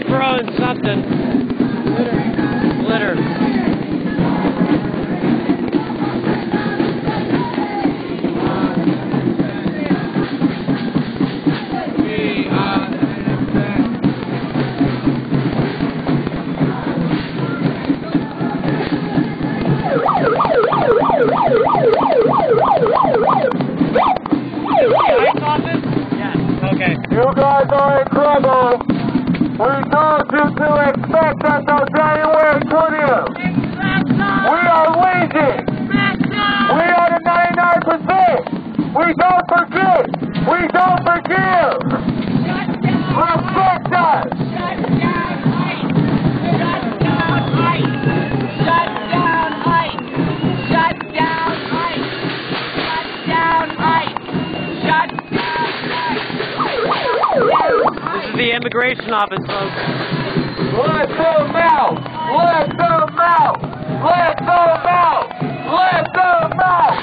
Throwing something. Glitter. Okay. You guys are in trouble. We told you to expect us on January 20th. We are leaving. We are the 99%. We don't forget. We don't forgive. Respect us. This is the immigration office, folks. Let them out! Let them out! Let them out! Let them out!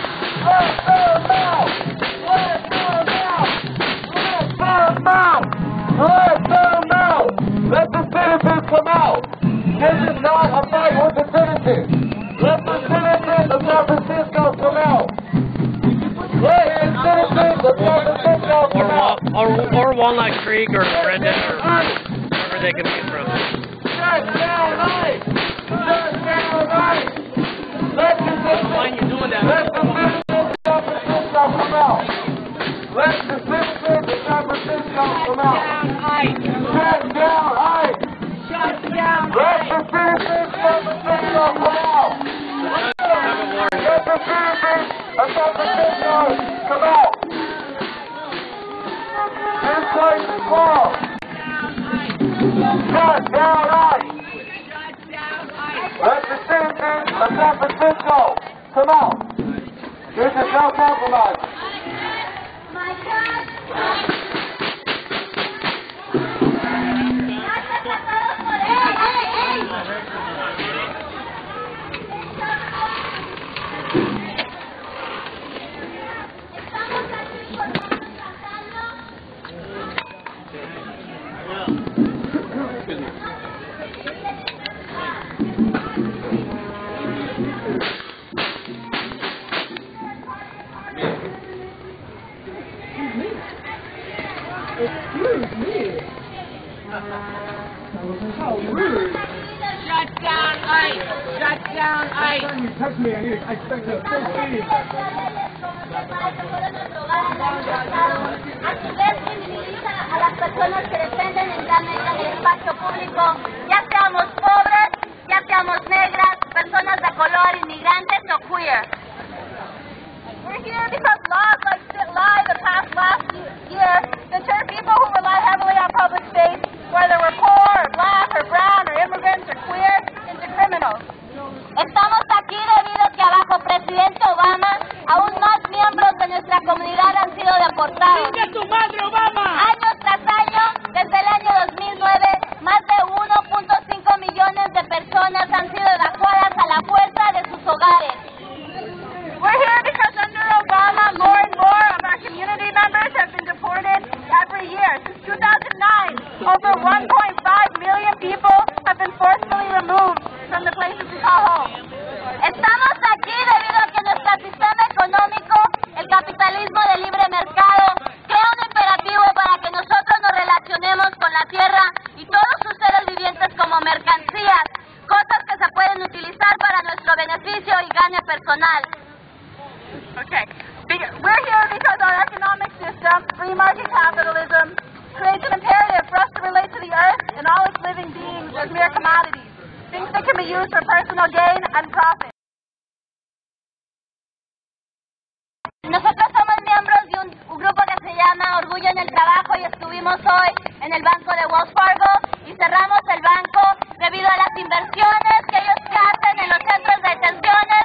Let them out! Let them out! Let them out! Let them out! Let the citizens come out! This is not a fight with the citizens! Let the citizens of San Francisco come out! Let the citizens of San Francisco come out! Or Walnut Creek or Brenda or wherever they can be from. Shut down ICE! Shut down ICE! Let the citizens of San Francisco come out! Let the citizens of San Francisco come out! Shut down ICE! Shut down ICE! Let the citizens of San Francisco come out! Let the citizens of San Francisco come out! This place is closed! Shut down ICE! Let the citizens of San Francisco come out! This is no compromise! Excuse me. How rude. Shut down ICE. Shut down ICE. Every time you touch me, I expect to still see. A su vez minimiza a las personas que defienden el espacio público, ya seamos pobres, ya seamos negras, personas de color, inmigrantes o queer. We're here because laws like Lie that passed last year deter people who rely heavily on public space, whether we're poor or black or brown or immigrants or queer, into criminals. Estamos aquí debido a que bajo presidente Obama aún más miembros de nuestra comunidad han sido deportados. ¡Chinga tu madre, Obama! Año tras año, desde el año 2009, más de 1.5 millones de personas han sido evacuadas a la fuerza de sus hogares. We're here because under Obama, more and more of our community members have been deported every year. Since 2009, over 1.5 million people have been forcibly removed from the places we call home. Estamos aquí debido a que nuestro sistema económico, el capitalismo de libre mercado, crea un imperativo para que nosotros nos relacionemos con la tierra y todos sus seres vivientes como mercancías, cosas que se pueden utilizar para nuestro beneficio y gane personal. Okay. We're here because our economic system, free market capitalism, creates an imperative for us to relate to the earth and all its living beings as mere commodities, things that can be used for personal gain and profit. Nosotros somos miembros de un grupo que se llama Orgullo en el Trabajo y estuvimos hoy en el banco de Wells Fargo y cerramos el banco debido a las inversiones que ellos hacen en los centros de detenciones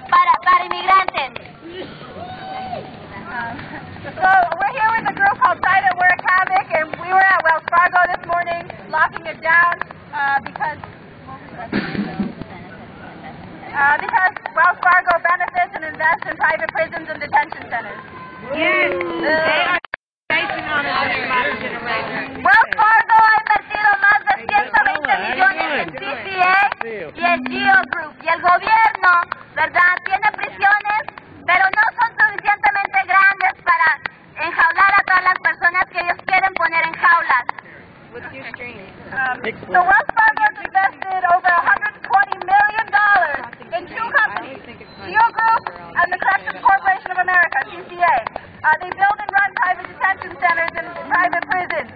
para inmigrantes. So we're here with a group called Private Work Havoc, and we were at Wells Fargo this morning locking it down because Wells Fargo benefits and invests in private prisons and detention centers. Yes, they are basing on a Wells Fargo ha invertido más de 120 millones en CCA y en Geo Group, y el gobierno, ¿verdad?, tiene prisiones, pero no son suficientemente grandes para enjaular a todas las personas que ellos quieren poner en jaulas. So Wells Fargo has invested over $120 million in two companies, Geo Group and the Corrections Corporation of America, CCA. They build and run detention centers and private prisons.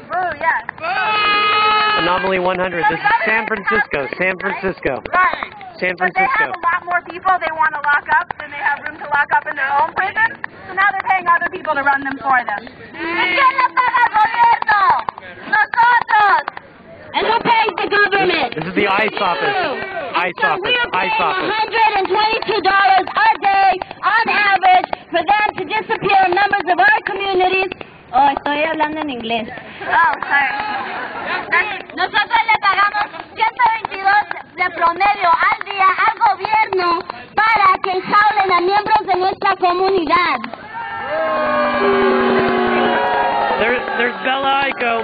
Boo, yeah. Anomaly 100. This is San Francisco. San Francisco. Right. San But they Francisco. have a lot more people they want to lock up than they have room to lock up in their own prison. So now they're paying other people to run them for them. ¿Y quién le paga al gobierno? Nosotros. And who pays the government? This is the ICE office. ICE office. We are ICE paying office. $122 a day on average for them to disappear in members of our communities. Oh, estoy hablando en inglés. Oh, sorry. Nosotros le pagamos 122 de promedio al día al gobierno para que enjaulen a miembros de nuestra comunidad. There's Bella Aiko.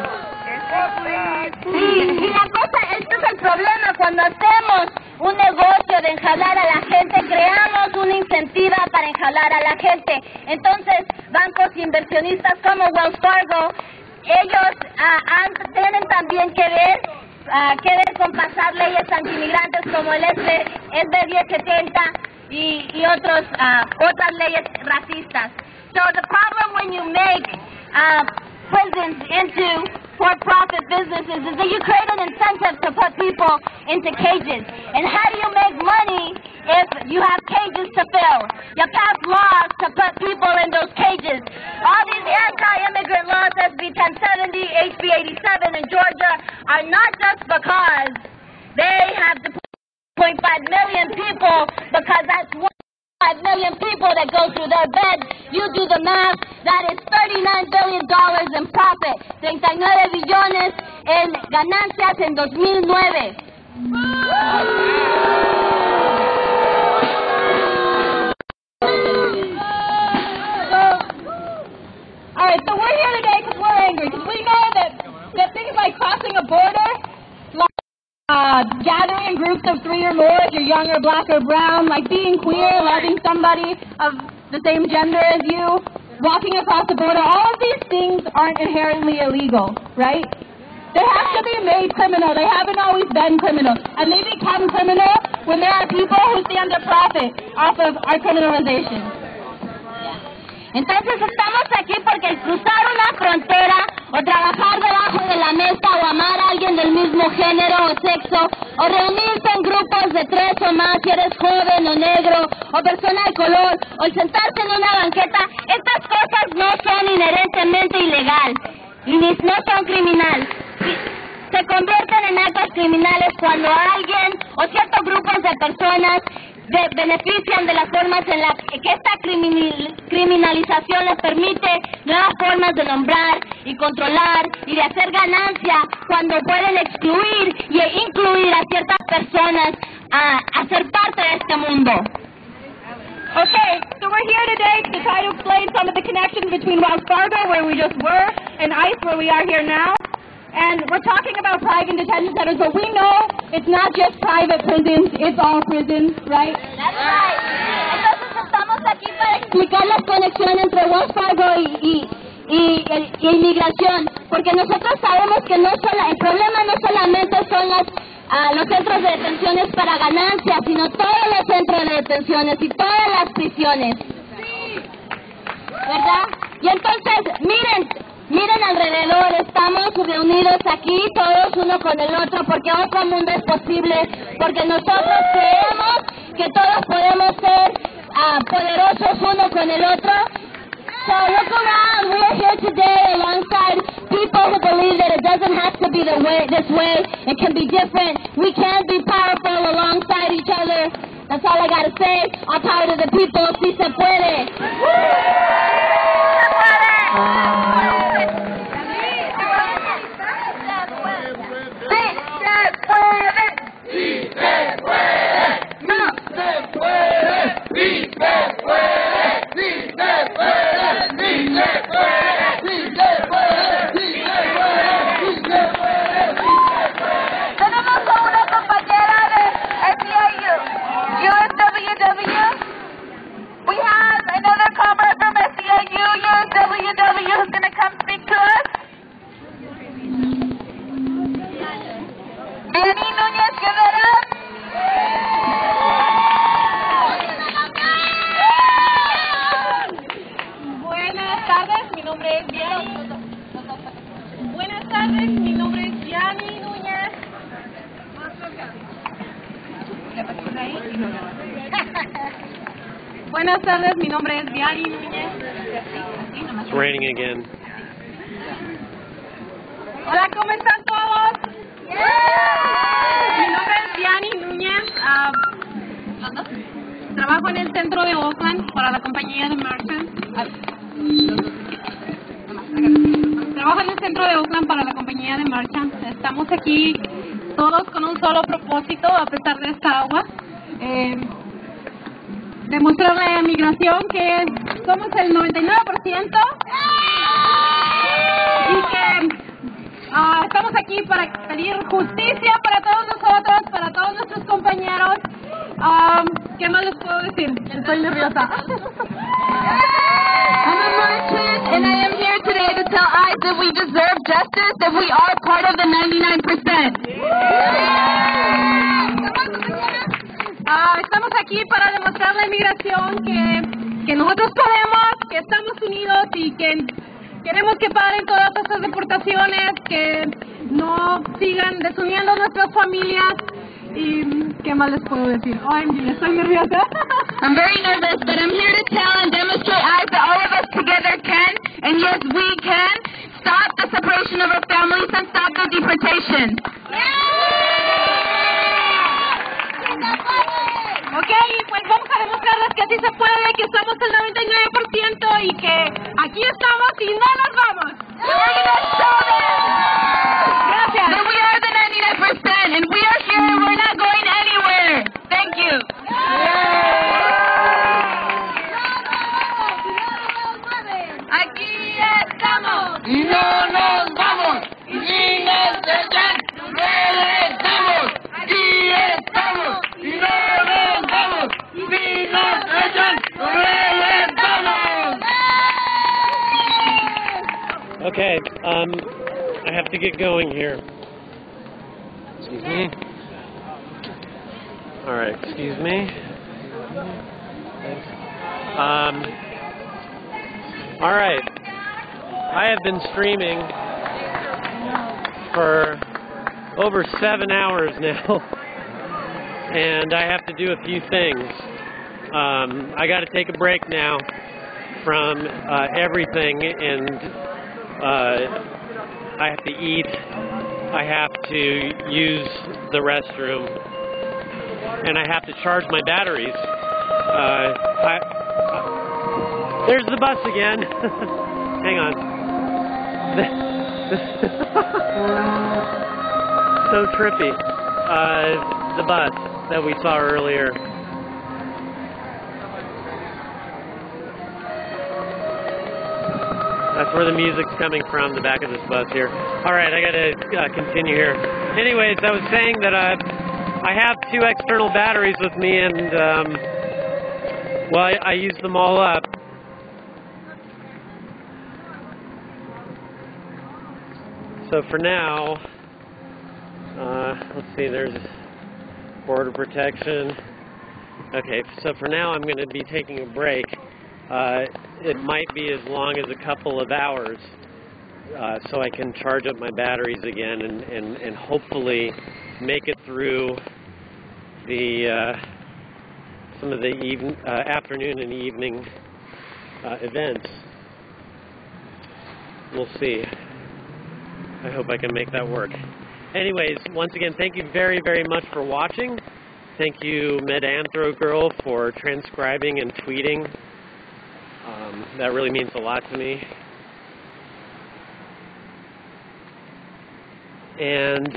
Sí, y la cosa, este es el problema, cuando hacemos un negocio de enjalar a la gente, creamos una incentiva para enjalar a la gente. Entonces, bancos inversionistas como Wells Fargo, ellos tienen también que ver con pasar leyes antiinmigrantes como el SB 1070 y otras leyes racistas. So the problem when you make prisons into for-profit businesses is that you create an incentive to put people into cages. And how do you make money if you have cages to fill? You pass laws to put people in those cages. All these anti-immigrant laws, SB 1070, HB 87 in Georgia, are not just because they have to put 0.5 million people, because that's 1.5 million people that go through their beds. You do the math, that is $39 billion in profit, 39 billones en ganancias en 2009. Alright, so we're here today because we're angry, because we know that things like crossing a border, like gathering in groups of 3 or more if you're young or black or brown, like being queer, loving somebody of the same gender as you, walking across the border, all of these things aren't inherently illegal, right? They have to be made criminal. They haven't always been criminal. And they become criminal when there are people who stand to profit off of our criminalization. Entonces estamos aquí porque el cruzar una frontera o trabajar debajo de la mesa o amar a alguien del mismo género o sexo o reunirse en grupos de 3 o más si eres joven o negro o persona de color o el sentarse en una banqueta, estas cosas no son inherentemente ilegal y no son criminal. Se convierten en actos criminales cuando alguien o ciertos grupos de personas benefician de las formas en las que esta criminalización les permite nuevas formas de nombrar y controlar y de hacer ganancia cuando pueden excluir e incluir a ciertas personas a ser parte de este mundo. Okay, so we're here today to try to explain some of the connections between Wells Fargo, where we just were, and ICE, where we are here now. And we're talking about private detention centers, but we know it's not just private prisons, it's all prisons, right? That's right. Entonces estamos aquí para explicar las conexiones entre Wells Fargo y inmigración, porque nosotros sabemos que el problema no solamente son los centros de detenciones para ganancias, sino todos los centros de detenciones y todas las prisiones. ¿Verdad? Y entonces, miren alrededor, estamos reunidos aquí, todos uno con el otro, porque otro mundo es posible, porque nosotros creemos que todos podemos ser poderosos uno con el otro. So look around, we are here today alongside people who believe that it doesn't have to be this way, it can be different. We can be powerful alongside each other. That's all I gotta say. All power to the people, si se puede. We have another convert from SEIU. Buenas tardes, mi nombre es Diani. Buenas tardes, mi nombre es Diani Núñez. Buenas tardes, mi nombre es Diani Núñez. It's raining again. Hola, ¿cómo están todos? Mi nombre es Diani Núñez. Trabajo en el centro de Oakland para la compañía de Merchant. Trabajo en el centro de Oakland para la compañía de Merchant. Estamos aquí todos con un solo propósito, a pesar de esta agua. Demostrarle a la migración que somos el 99% y que estamos aquí para pedir justicia para todos nosotros, para todos nuestros compañeros. ¿Qué más les puedo decir? Estoy nerviosa. I'm a merchant, and I am here today to tell ICE that we deserve justice, that we are part of the 99%. Estamos aquí para demostrar a la inmigración que nosotros podemos, que estamos unidos y que queremos que paren todas estas deportaciones, que no sigan desuniendo nuestras familias. ¿Y qué más les puedo decir? OMG, estoy nerviosa. I'm very nervous, but I'm here to tell and demonstrate ICE that all of us together can, and yes, we can, stop the separation of our families and stop the deportation. Ok, pues vamos a demostrarles que así se puede, que somos el 99% y que aquí estamos y no nos vamos. Gracias. That we are the 99% and we are here and we're not going anywhere. Thank you. Aquí estamos. Y no nos vamos. Y sin estrellar, regresamos. Aquí estamos. Y no nos vamos. Y sin estrellar, regresamos. Okay, I have to get going here. Excuse me. All right, excuse me. Thanks. All right. I have been streaming for over 7 hours now, and I have to do a few things. I got to take a break now from everything, and I have to eat. I have to use the restroom, and I have to charge my batteries. There's the bus again. Hang on. So trippy. The bus that we saw earlier. That's where the music's coming from, the back of this bus here. Alright, I gotta continue here. Anyways, I was saying that I have 2 external batteries with me, and well, I used them all up. So for now, let's see, there's border protection. Okay, so for now I'm going to be taking a break. It might be as long as a couple of hours, so I can charge up my batteries again and hopefully make it through the some of the afternoon and evening events. We'll see. I hope I can make that work. Anyways, once again, thank you very, very much for watching. Thank you, Medanthro Girl, for transcribing and tweeting. That really means a lot to me. And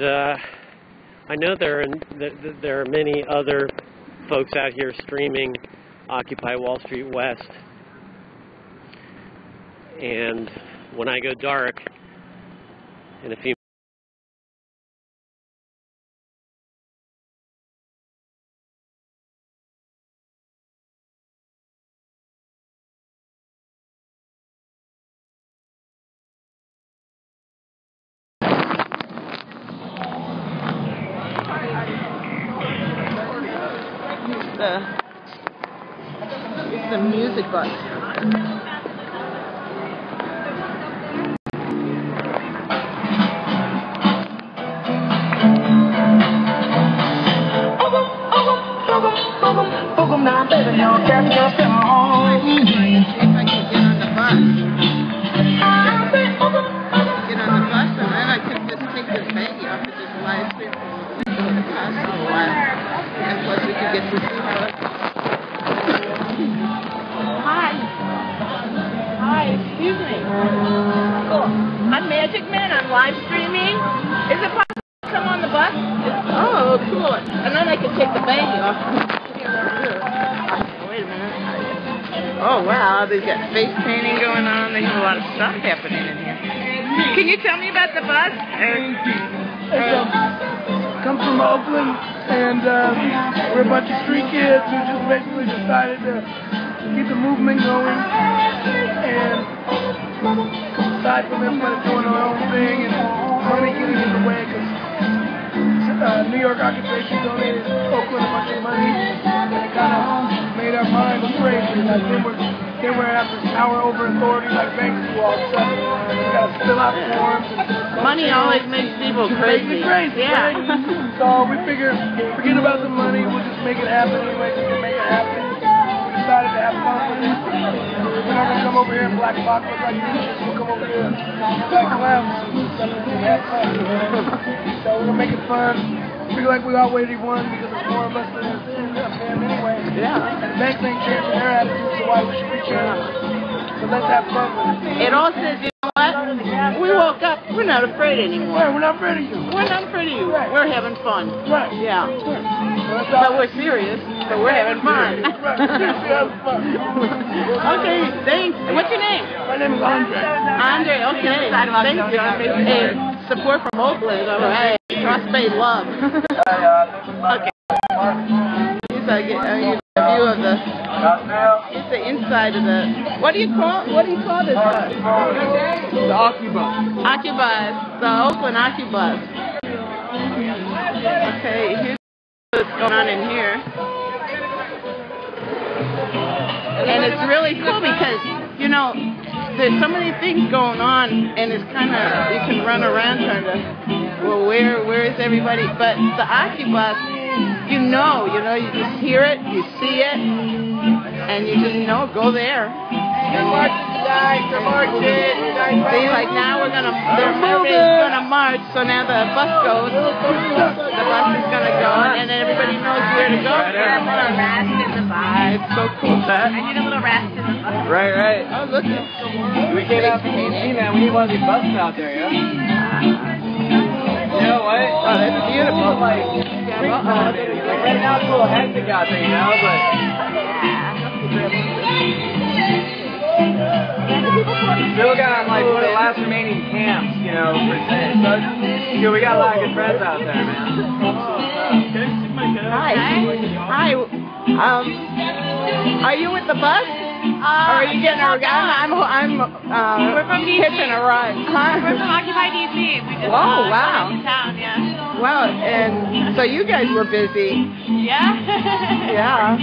I know there are many other folks out here streaming Occupy Wall Street West. And when I go dark in a few the music box. Magic Man on live streaming. Is it possible to come on the bus? Oh, cool. And then I can take the baggie off. Wait a minute. Oh, wow. They've got face painting going on. They have a lot of stuff happening in here. Can you tell me about the bus? Come from Oakland, and we're a bunch of street kids who just basically decided to keep the movement going, and aside from everybody doing their own thing and money getting in the way, because New York occupation donated Oakland a bunch of money, and it kind of made our minds crazy. Like then we're after power over authority like banks do all of a sudden. We got to fill out forms. Money always makes people crazy. Yeah. So we figured, forget about the money, we'll just make it happen anyway, we can make it happen. We decided to have fun with it. We're not going to come over here and black box look like bitches, we'll come over here like clowns and have fun. So we're making fun. We feel like we already won because there's more of us than them anyway. Yeah. And the banks ain't changing their attitude, so why we should be changing. So let's have fun with it. It all says, you know what? We woke up, we're not afraid anymore. Right, we're not afraid of you. We're not afraid of you. Right. We're having fun. Right. Yeah. Right. But we're serious, but we're having fun. Okay, thanks. What's your name? My name is Andre. Andre, okay. Thank you. Hey, support from Oakland. All right. Trust, faith, love. Okay. Here's a view of the. It's the inside of the. What do you call this bus? The Occubus. Occubus. The Oakland Occubus. Okay. Here's what's going on in here. And it's really cool because, you know, there's so many things going on, and it's kind of, you can run around trying to, well, where is everybody? But the Occubus, you know, you just hear it, you see it, and you just know, go there. And they're marching. See, like now they're gonna march, so now the bus goes, the bus is gonna go, and then everybody knows where to go. A little rast in the bus. It's so cool, that. I need a little rast in the bus. Right. Oh, look at We can't have see, man. We need one of these buses out there, yeah? You know what? Oh, that's beautiful. Like right now it's a little hectic out there, you know, but still got like one of the last remaining camps, you know, per se. So we got a lot of good friends out there, man. Hi. Are you with the bus? Or are you getting a ride? We're from DC. Hitching a ride. Huh? We're from Occupy DC. We just wow. in town, yeah. Wow, and so you guys were busy. Yeah. Yeah.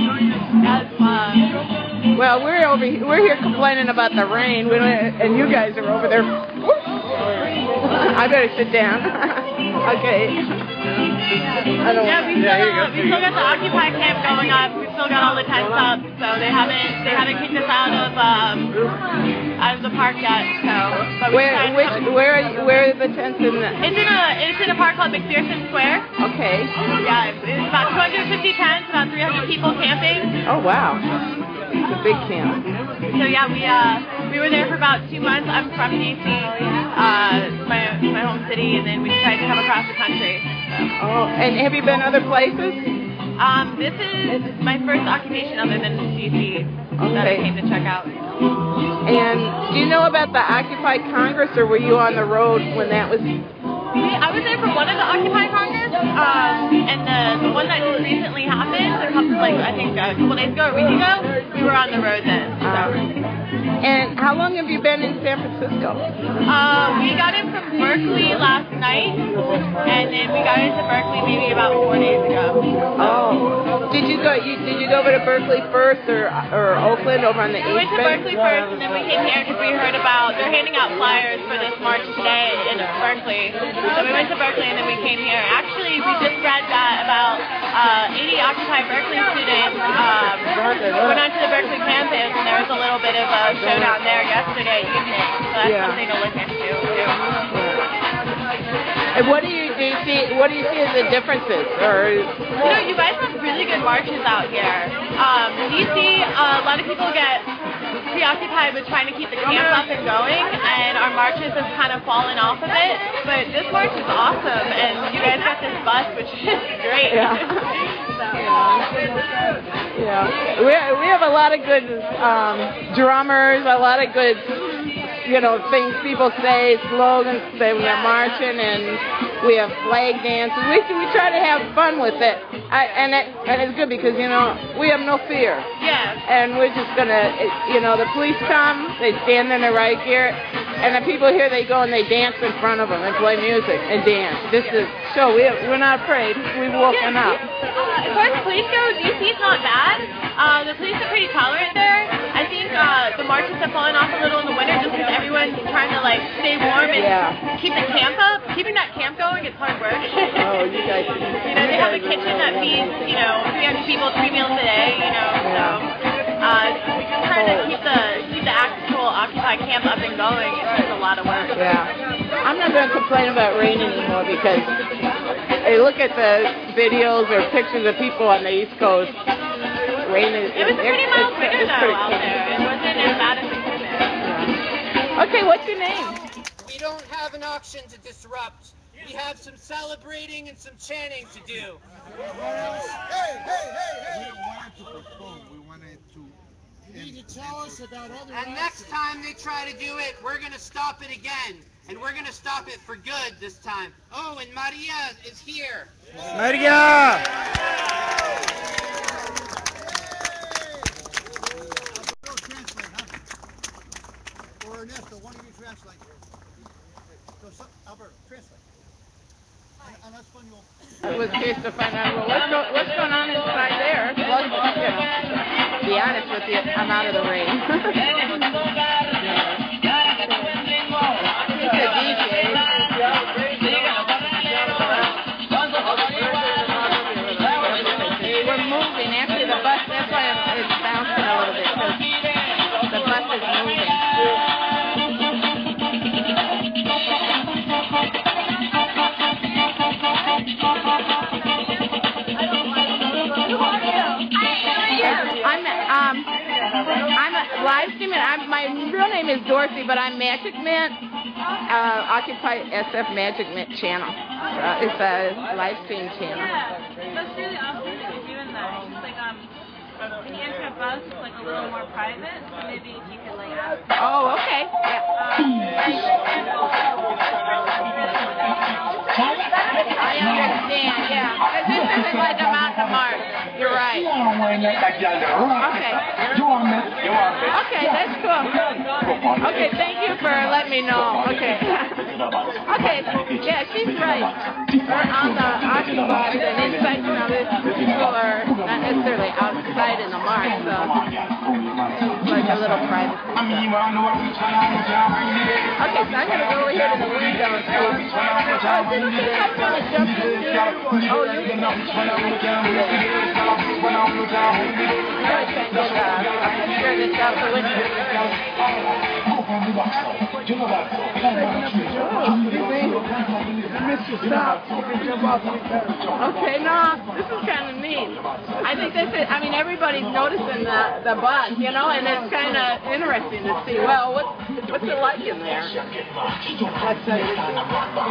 That's fun. Well, we're here complaining about the rain, and you guys are over there. I better sit down. Okay. We still got the Occupy camp going up. We still got all the tents up, so they haven't kicked us out of the park yet. So, but where are the tents in? It's in a park called McPherson Square. Okay. Yeah, it's about 250 tents, about 300 people camping. Oh wow. It's a big camp. So yeah, we were there for about 2 months. I'm from DC, my home city, and then we decided to come across the country. Oh, and have you been other places? This is my first occupation other than DC that I came to check out. And do you know about the Occupy Congress, or were you on the road when that was? I was there for one of the Occupy Congress, and the one that just recently happened, I think a couple days ago or a week ago, we were on the road then. So. And how long have you been in San Francisco? We got in from Berkeley last night, and then we got into Berkeley maybe about 4 days ago. Oh, did you go over to Berkeley first, or Oakland over on the East Bay? We went to Berkeley first, and then we came here because we heard about they're handing out flyers for this march today in Berkeley. So we went to Berkeley, and then we came here. Actually, we just read that about 80 Occupy Berkeley students went onto the Berkeley campus, and there was a little bit of a showdown there yesterday evening. So that's something to look into too. And what do you see as the differences? Or you guys have really good marches out here. DC, a lot of people get preoccupied with trying to keep the camp up and going, and our marches have kind of fallen off a bit, but this march is awesome, and you guys got this bus, which is great. Yeah. Yeah. We have a lot of good drummers, a lot of good, things people say, slogans that we're marching, and we have flag dances. We try to have fun with it, and it's good because we have no fear. Yeah. And we're just gonna, the police come, they stand in their right gear, and the people here, they go and they dance in front of them and play music and dance. This is so we're not afraid. We've woken up. As far as police go, DC's not bad. The police are pretty tolerant there. I think the marches have fallen off a little in the winter just because everyone's trying to stay warm and keep the camp up. Keeping that camp going is hard work. Oh, you guys. They have a kitchen that feeds 300 people 3 meals a day. So trying to keep the actual occupied camp up and going is just a lot of work. Yeah. I'm not going to complain about rain anymore because I look at the videos or pictures of people on the East Coast. Rain is. It was pretty mild winter though out there. It wasn't as bad as it could have been. Yeah. Okay, what's your name? We don't have an auction to disrupt. We have some celebrating and some chanting to do. Hey! We don't want it to postpone. We wanted to. You need to tell us about other. And next time they try to do it, we're gonna stop it again. And we're gonna stop it for good this time. Oh, and Maria is here. Maria! Or Ernesto, one of you translate. So, Alberto, translate. And that's when you'll. It was curious to find out what's going on inside there. Well, to be honest with you, I'm out of the rain. He's a DJ. We're moving. Actually, the bus, that's why it's bouncing a little bit, because the bus is moving. I'm a live streaming. My real name is Dorothy, but I'm Magic Mint, Occupy SF Magic Mint channel. It's a live stream channel. Yeah, that's really awesome that you're doing that. It's like the internet bus is like a little more private, so maybe if you could ask. Oh, okay. Yeah. I understand. Yeah, but this isn't like a mountain march. You're right. Okay. Okay, that's cool. Okay, thank you for letting me know. Okay. Okay, yeah, she's right. We're on the Occupy and inside, people are not necessarily outside in the march, so it's like a little privacy stuff. Okay, so I'm going to go over here to the window and see. Oh, didn't you guys want to jump in here? Oh, you can. I can't get a picture of this out the window. Okay, no, this is kind of neat. I think this is, everybody's noticing the bus, and it's kind of interesting to see, well, what's it like in there? It's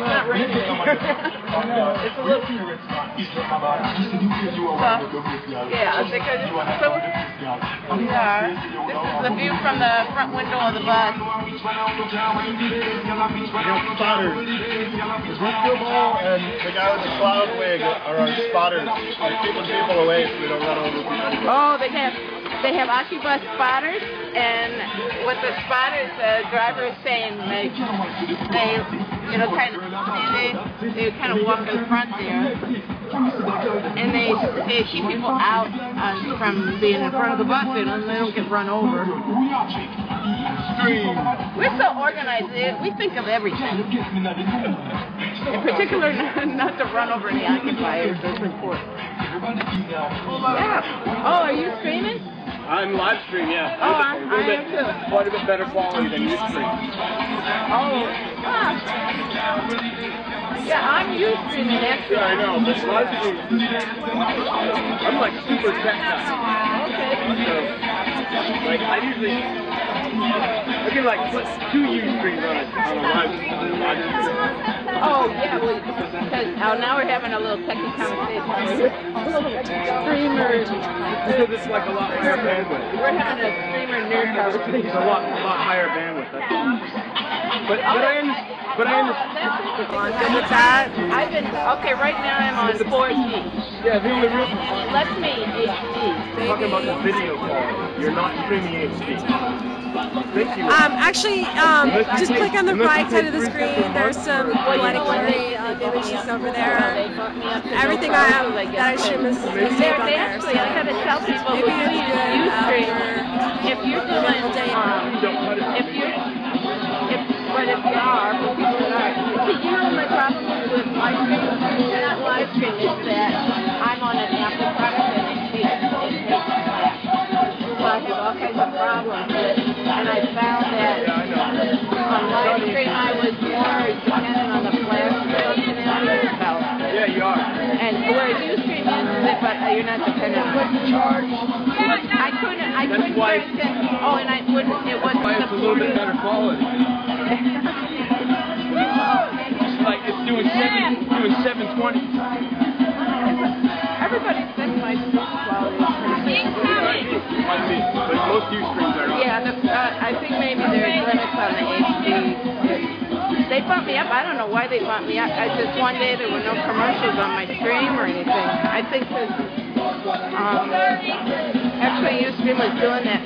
not raining. It's a little... yeah, because this is the view from the front window of the bus. Spotters. There's one field ball and the guy with the cloud wig are our spotters. They're keeping people away so we don't run over people. Oh, they have Occupy spotters, and what the spotters, the driver is saying, they kind of walk in front there, and they keep people out from being in front of the bus, and they don't get run over. We're so organized. We think of everything. In particular, not to run over any occupiers. That's important. Yeah. Oh, are you streaming? I'm live stream, yeah. Oh, I am too. Quite a bit better quality than you stream. Oh. Yeah, I'm streaming actually. Yeah, I know, but live stream, I'm like super tech guy. Okay. So, I usually, I can put 2 Ustreams on Oh, yeah, well, because now we're having a little techie conversation. Streamers. Because it's like a lot higher bandwidth. We're having a streamer nerd conversation. It's a lot higher bandwidth. That's all. But I understand. Good with that? I've been, okay, right now I'm on 4G. Yeah, the only reason. Let's me HD. Talking about the video quality. You're not streaming HD. Actually, just click on the right side of the screen. There's some blurry images over there. Everything that I stream is saved on there. Actually, I gotta tell people who use Ustream, if you're doing, but if you are, for people that are, see, you know my problem with live stream, not live stream, is that I'm on an Apple product and it takes flash. So I have all kinds of problems with it, and I found that on live stream I was more dependent on the flash functionality. Yeah, you are. And whereas Ustream uses it, but you're not dependent on it. I couldn't, for instance, and I wouldn't, it wasn't supported. It's a little bit better quality. It's doing 720. Everybody says my quality is pretty good. Might be, but most Ustreams are not. Yeah, I think maybe there's limits on the HD. They bumped me up. I don't know why they bumped me up. Just one day there were no commercials on my stream or anything. I think because actually Ustream was doing that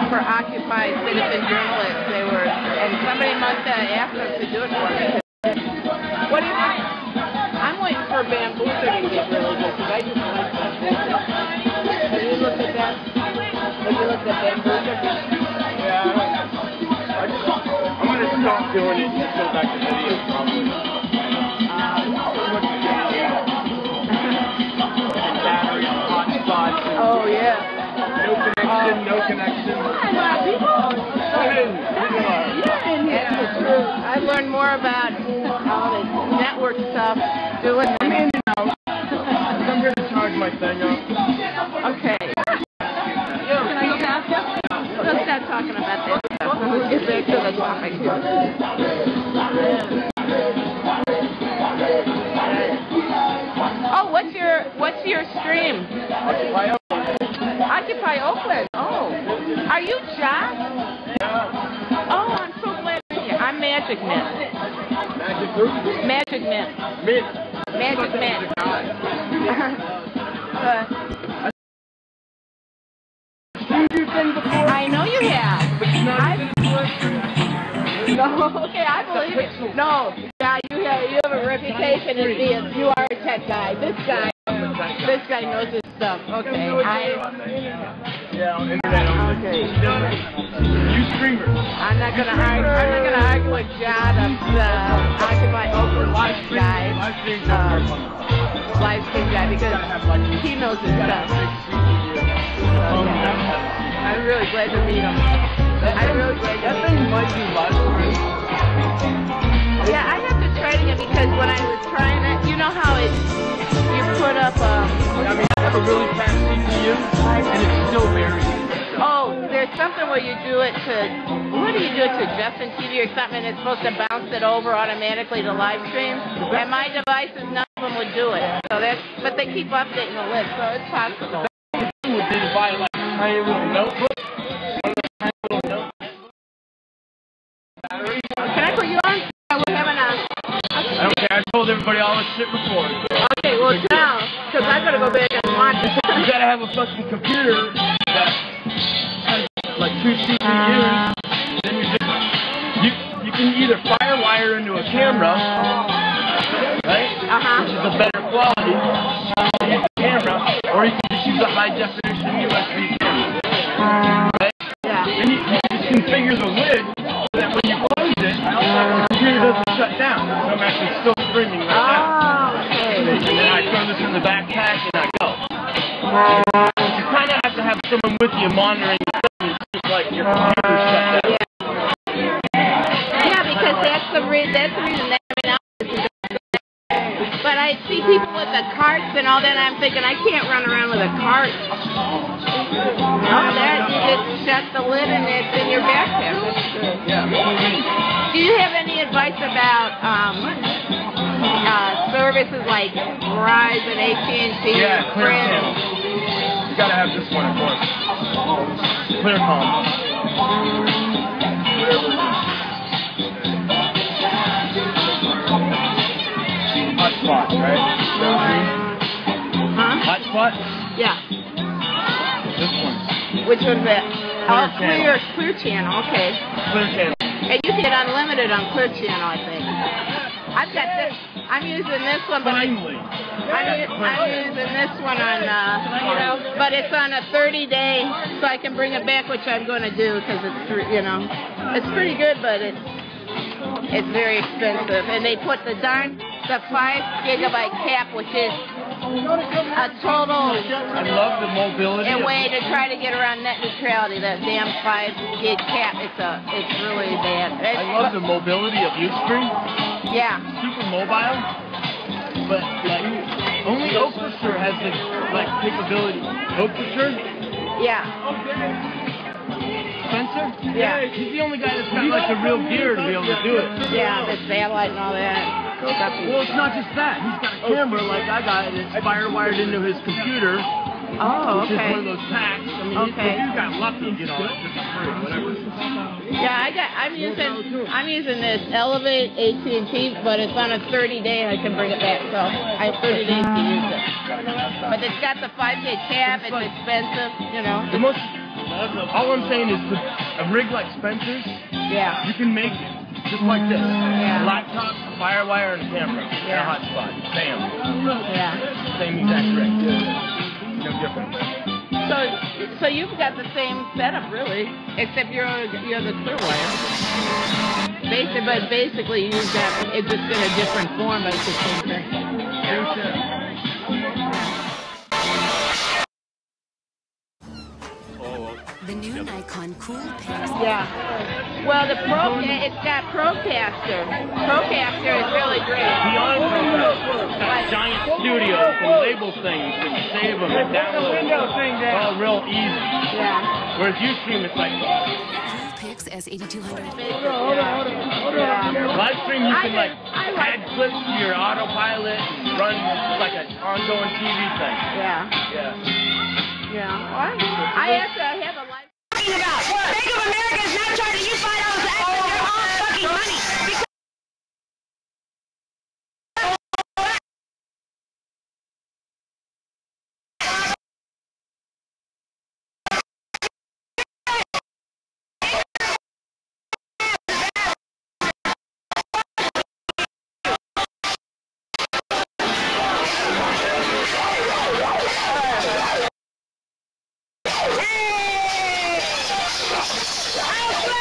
for occupied citizen journalists. They were, and somebody must have asked them to do it for me. What do you think? I'm waiting for Bambuser to get really good because I just like Bambuser. Have you looked at that? Have you looked at Bambuser? Yeah, I'm going to stop doing it and go back to videos probably. And battery, hotspots. Oh, yeah. No connection. I've learned more about all the network stuff doing that. I'm in and out. I'm here to charge my thing up. Okay. Can I go past you? Let's start talking about that stuff. Let's get back to the topic here. Oh, what's your stream? Occupy Oakland. Oh. Are you Josh? Yeah. Oh, I'm so glad to hear. I'm Magic Mint. Magic who? Magic Mint. Mint. Magic Mint. I know you have. No, okay, I believe it. No, yeah, you have a reputation as being, you are a tech guy. This guy knows his stuff. Okay, yeah, on internet only. Okay. You streamers. I'm not gonna argue with John of the Occupy Oakland live guy. Live stream guy because he knows his stuff. I'm really glad to meet him. I'm really glad to meet him. Might be live stream. Yeah, I have to try it again because when I was trying it, you know how you put up I have a really fast CPU and it's still very. Oh, there's something where you do it to, what do you do it to, Justin TV or something, and it's supposed to bounce it over automatically to live stream? And my devices, none of them would do it. So but they keep updating the list, so it's possible. The best thing would be to buy like a tiny little notebook. Can I put you on? We're having a... I don't care, I told everybody all this shit before. Okay, well now, because I gotta go back and watch it. You gotta have a fucking computer that has like 2 CPUs. Then you can either firewire into a camera, right? Which is a better quality camera, or you can just use a high definition USB camera. Right? Yeah. Then you just configure the lid so that when you close it, the computer doesn't shut down. So I'm actually still streaming right now. And then I throw this in the backpack and I go. You kind of have to have someone with you monitoring the thing. It's just like your computer shut down. Yeah, because that's the reason that but I see people with the carts and all that, and I'm thinking, I can't run around with a cart. Oh, that, you just shut the lid and it's in your backpack. That's good. Yeah. any advice about services like Verizon, AT&T, Yeah, clear Sprint? channel. You gotta have this one, of course. Clear calm. Hotspot, right? Hotspot? Yeah. This one. Which one's that? Clear Clear channel, okay. Clear channel. And you can get unlimited on Clear Channel, I think. I've got this. I'm using this one, but I'm using this one on, but it's on a 30-day, so I can bring it back, which I'm going to do because it's, it's pretty good, but it's very expensive. And they put the 5 gigabyte cap, which is a total I love the mobility. a way to try to get around net neutrality. That damn 5 gig cap, it's really bad. I love the mobility of Ustream. Yeah. Super mobile, but like only Oakfordshire has the capability. Oakfordshire? Yeah. Spencer? Yeah. He's the only guy that's got the real gear to be able to do it. Yeah, the satellite and all that. Well, it's not just that. He's got a camera like I got, and it's wired into his computer. Oh, which is one of those packs. I mean, if you got lucky and get all that, just free, whatever. Yeah, I'm using this Elevate AT&T, but it's on a 30-day, and I can bring it back. So I have 30 days to use it. But it's got the 5 gig cap. It's expensive, The most. All I'm saying is, a rig like Spencer's, yeah, you can make it just like this. Yeah. A laptop, a firewire, and a camera, and a hotspot. Bam. Yeah. Same exact rig. No difference. So you've got the same setup, really, except you're the clear wire. Basically, you've got it's just in a different form, but it's the same thing. The new Nikon Cool Pix. Yeah. Well, it's got Procaster. Procaster is really great. Beyond Procaster, it's got a giant studio from label things and save them and download them. It's all real easy. Yeah. Whereas Ustream, it's like Pix S8200. Live stream, you can add clips to your autopilot and run like an ongoing TV thing. Yeah. Yeah. Yeah. I actually have a live. Talking about Bank of America is not charging you $5 extra. They're all fucking money. I'll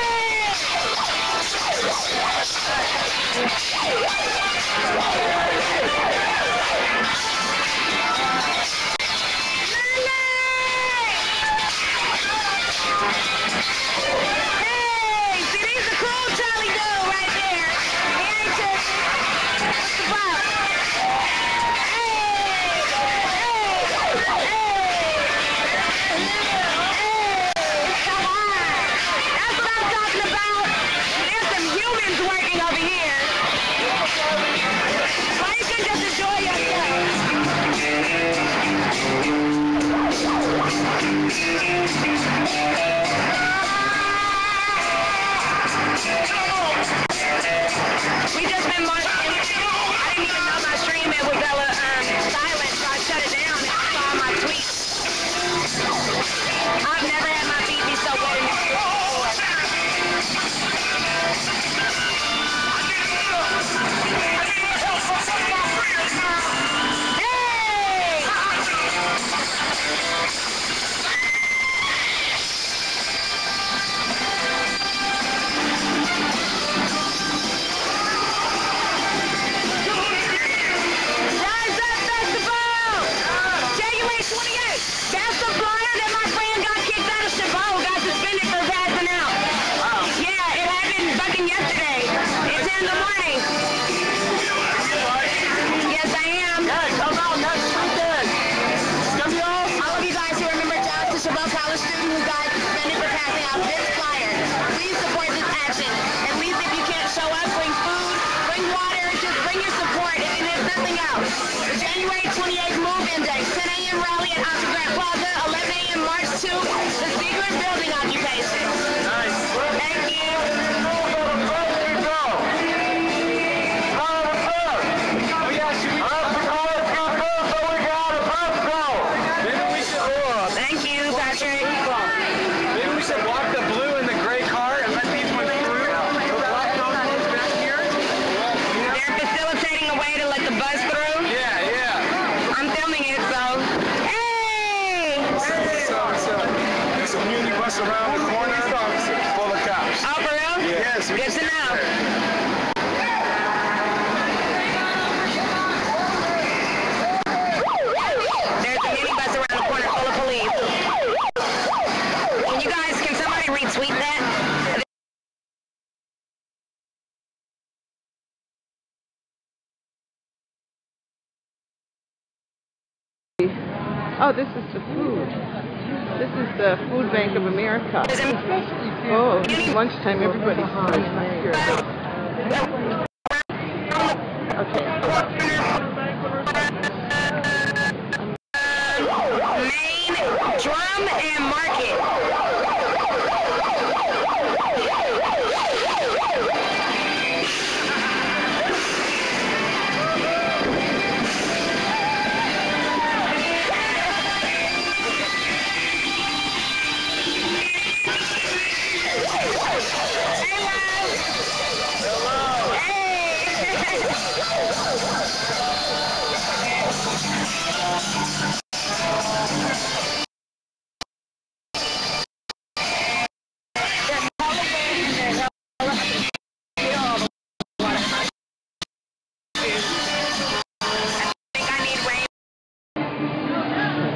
The January 28th Move Index, 10 a.m. rally at Autograph Plaza, 11 a.m. March to the Ziegler Building occupation. Nice. Thank you. Thank you, Patrick. Maybe we should walk the blue and the gray car and let these ones through. Block those ones back here. They're facilitating a way to let the bus through. Yeah, yeah. I'm filming it, so. Hey! So, there's a community bus around the corner full of cops. Oh, for real? Yes. Good to know. There's a minibus around the corner full of police. Can somebody retweet that? Oh, this is the food. This is the Food Bank of America. Oh, it's lunchtime. Everybody's here. Okay. Main, Drum, and Market.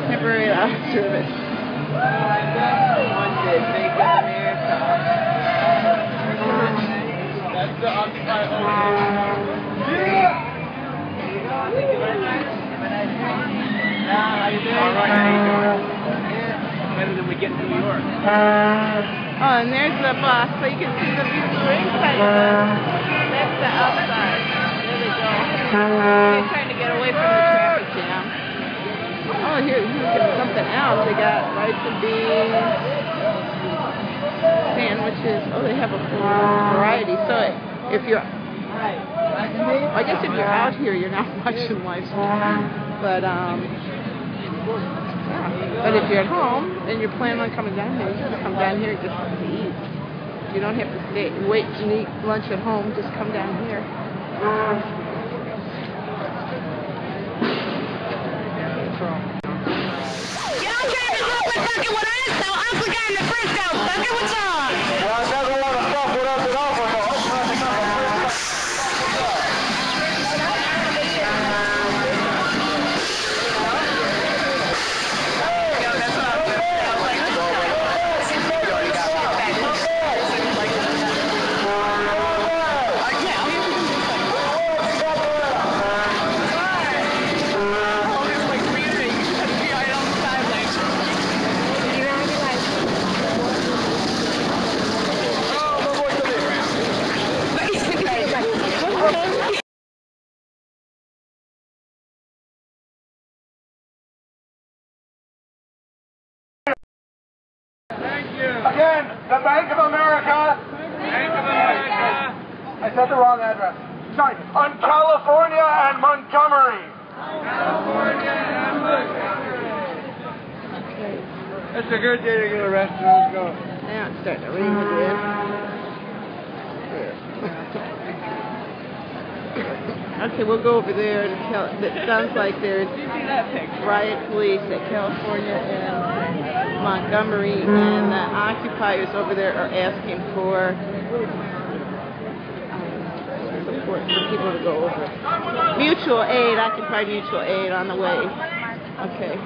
Temporary service. Wanted, Bank of America. That's the Occupy Better than we get in New York. Oh, and there's the bus, so you can see the view inside. That's the outside. There they go. They're trying to get away from the traffic jam. Oh, here's something else. They got rice and beans, sandwiches. Oh, they have a full variety. So if you're, I guess if you're out here, you're not watching live stream. But yeah. But if you're at home and you're planning on coming down here, you can come down here just to eat. You don't have to wait to eat lunch at home. Just come down here. Y'all trying to hook with fucking with us, so Uncle got in the Frisco. Fucking with y'all. Well, it doesn't want to fuck with us at all, but again, the Bank of America. Bank of America. I said the wrong address. Sorry, on California and Montgomery. California and Montgomery. It's a good day to get arrested. Let's go. Now it's starting to rain again. Okay, we'll go over there to tell. It sounds like there's riot police at California and Montgomery, and the occupiers over there are asking for support for people to go over. Mutual aid, Occupy Mutual Aid on the way. Okay.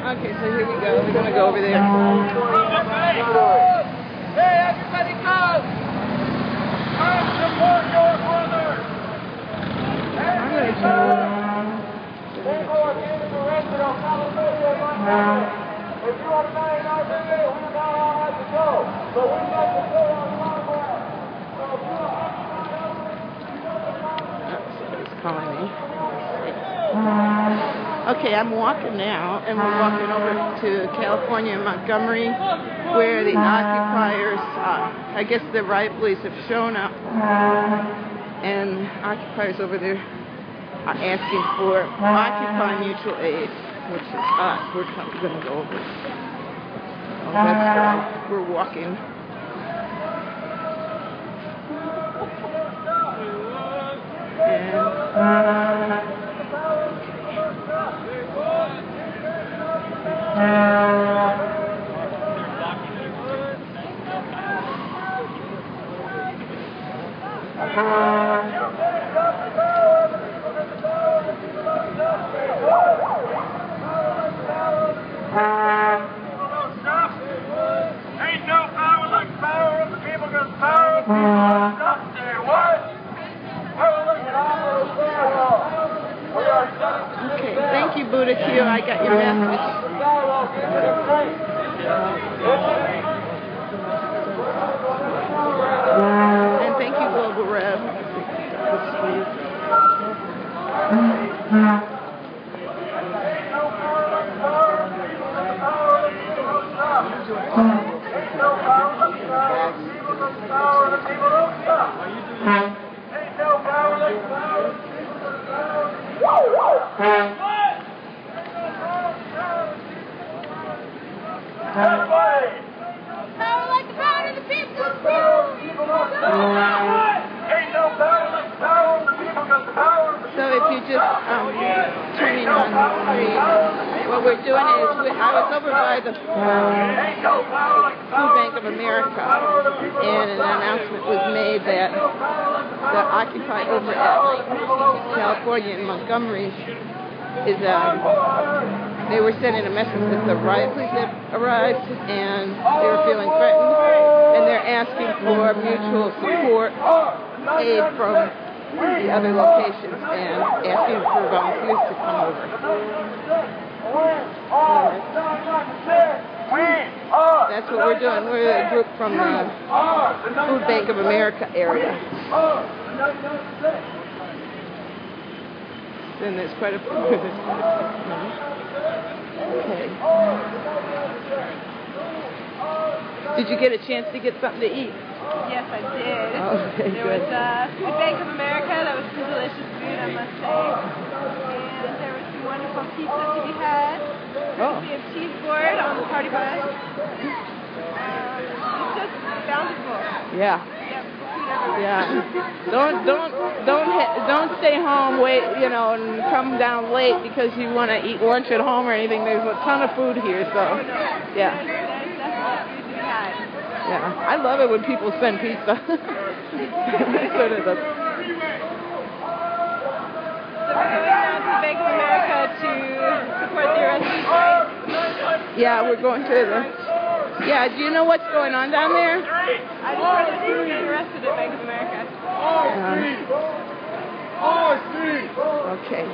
Okay, so here we go. We're going to go over there. Hey, everybody come! Come support your brother! I'm going to People are getting arrested on California and Montgomery. If you are not in our video, we are not allowed to go. But we have to go on Congress. So if you are calling me. Okay, I'm walking now, and we're walking over to California and Montgomery, where the occupiers, I guess the riot police have shown up, and occupiers over there are asking for Occupy Mutual Aid, which is us. We're going to go over. So that's why we're walking. Ain't no power like the power of the people, because the power of the people is not there. What? Okay, thank you, Buddha Q. I got your message. And thank you, Global Rev. Power like the power of the people. Ain't no power like the power of the people, because the power of the people. So if you just turning on the screen, what we're doing is I was over by the Food Bank of America, and an announcement was made that the Occupy over at California and Montgomery is they were sending a message that the riot police had arrived and they were feeling threatened, and they're asking for mutual support aid from the other locations and asking for volunteers to come over. That's what we're doing. We're a group from the Food Bank of America area. And there's quite a few. Okay. Did you get a chance to get something to eat? Yes, I did. Okay, there was Food Bank of America. That was some delicious food, I must say. And there was some wonderful pizza to be had. We have cheese board on the party bus. It's just bountiful. Yeah. Yep. Yeah. Don't stay home, and come down late because you want to eat lunch at home or anything. There's a ton of food here, so yeah. There's definitely food to be had. Yeah. I love it when people send pizza. Sort of the. So we're going down to Bank of America to support the arrestees, right? Yeah, we're going to the. Yeah, do you know what's going on down there? I just heard that people were getting arrested at Bank of America. Okay.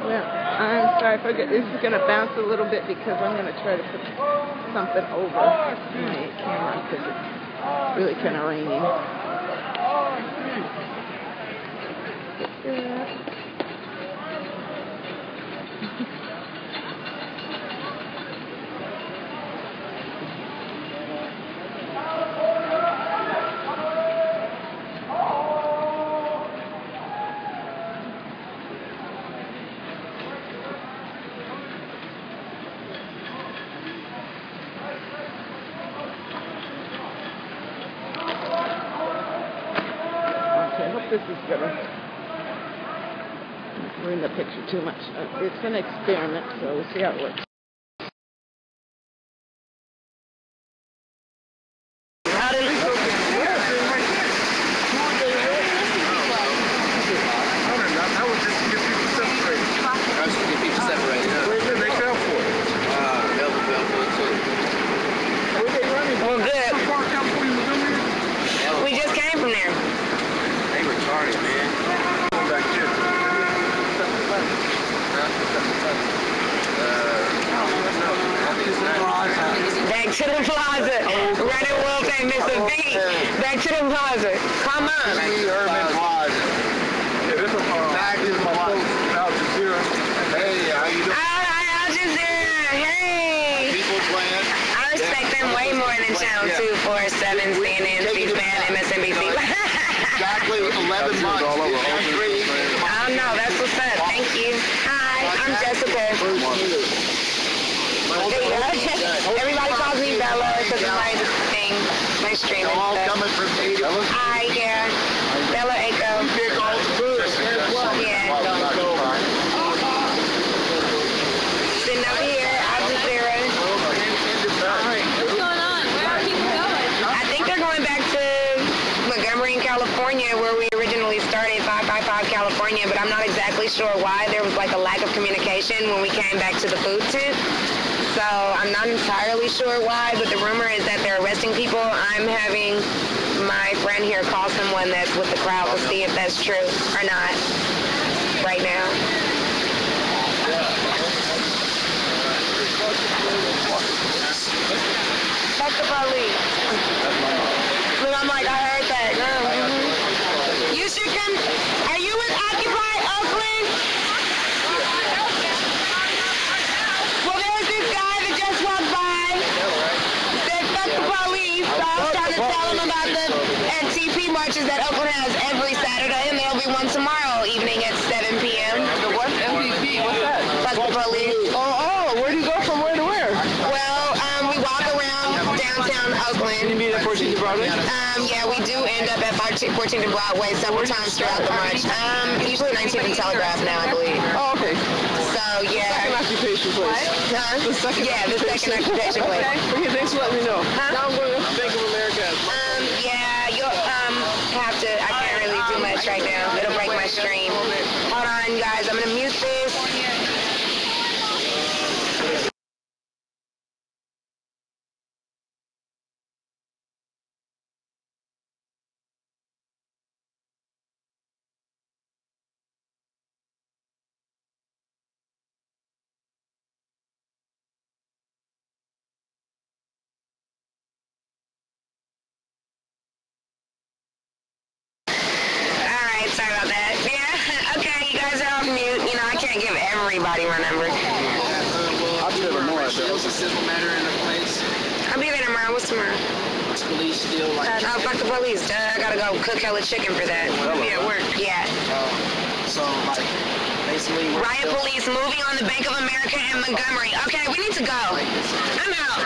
Well, I'm sorry if this is going to bounce a little bit because I'm going to try to put something over my camera because it's really kind of raining. I hope this is gonna ruin the picture too much. It's an experiment, so we'll see how it works. We just came from there. They retarded, man. Back here. Mr. B. Back to the plaza. Come on. Urban Plaza. That is my Al Jazeera. Hey, how you doing? Hi, Al Jazeera. Hey. People playing. I respect them way more than Channel 247, CNN, C-SPAN, MSNBC. Exactly 11 months. Oh no, that's what's up. Thank you. Hi, I'm Jessica. There you go. Everybody calls me Bella because of my thing, my stream and all stuff. coming from native. Hi, yeah. Bella Echo. Yeah. Sitting over here, Al Jazeera. What's going on? Where are people going? I think they're going back to Montgomery in California, where we originally started 555 California, but I'm not exactly sure why. There was like a lack of communication when we came back to the food tent. So I'm not entirely sure why, but the rumor is that they're arresting people. I'm having my friend here call someone that's with the crowd to see if that's true or not right now. Fuck the police. Look, I'm like, I heard that. You should come. Are you with Occupy Oakland? Well, there's this guy that just walked by. Said fuck the police. So I was trying to tell him about the NTP marches that Oakland has every Saturday, and there'll be one tomorrow evening at 7 p.m. The what NTP? What's that? Fuck the police. Oh, where do you go from where to where? Well, we walk around downtown Oakland. Can you meet at 14th and Broadway? Yeah, we do end up at 14th and Broadway several times throughout the march. Usually 19th and Telegraph now, I believe. Oh, okay. So, yeah. Second occupation place. Huh? The second occupation place. Okay, thanks for letting me know. Huh? Now I'm going to Bank of America. Yeah, you'll have to, I can't really do much right now. It'll break my stream. Hold on, guys, I'm going to mute this. Sorry about that. Yeah, okay, you guys are off mute. You know, I can't give everybody my number. I'll be there tomorrow. It's a civil matter in the place. I'll be there tomorrow. What's tomorrow? Police still like... Oh, fuck the police. I gotta go cook hella chicken for that. I'll be at work. Yeah. So, like, basically... Riot police moving on the Bank of America in Montgomery. Okay, we need to go. I'm out.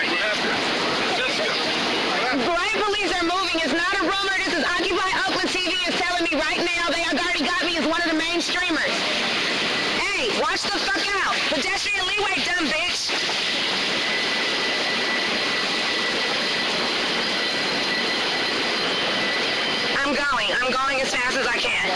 Riot police are moving. It's not a rumor. This is Occupy Oakland TV is telling me right now. They already got me as one of the main streamers. Hey, watch the fuck out. Pedestrian leeway, dumb bitch. I'm going as fast as I can.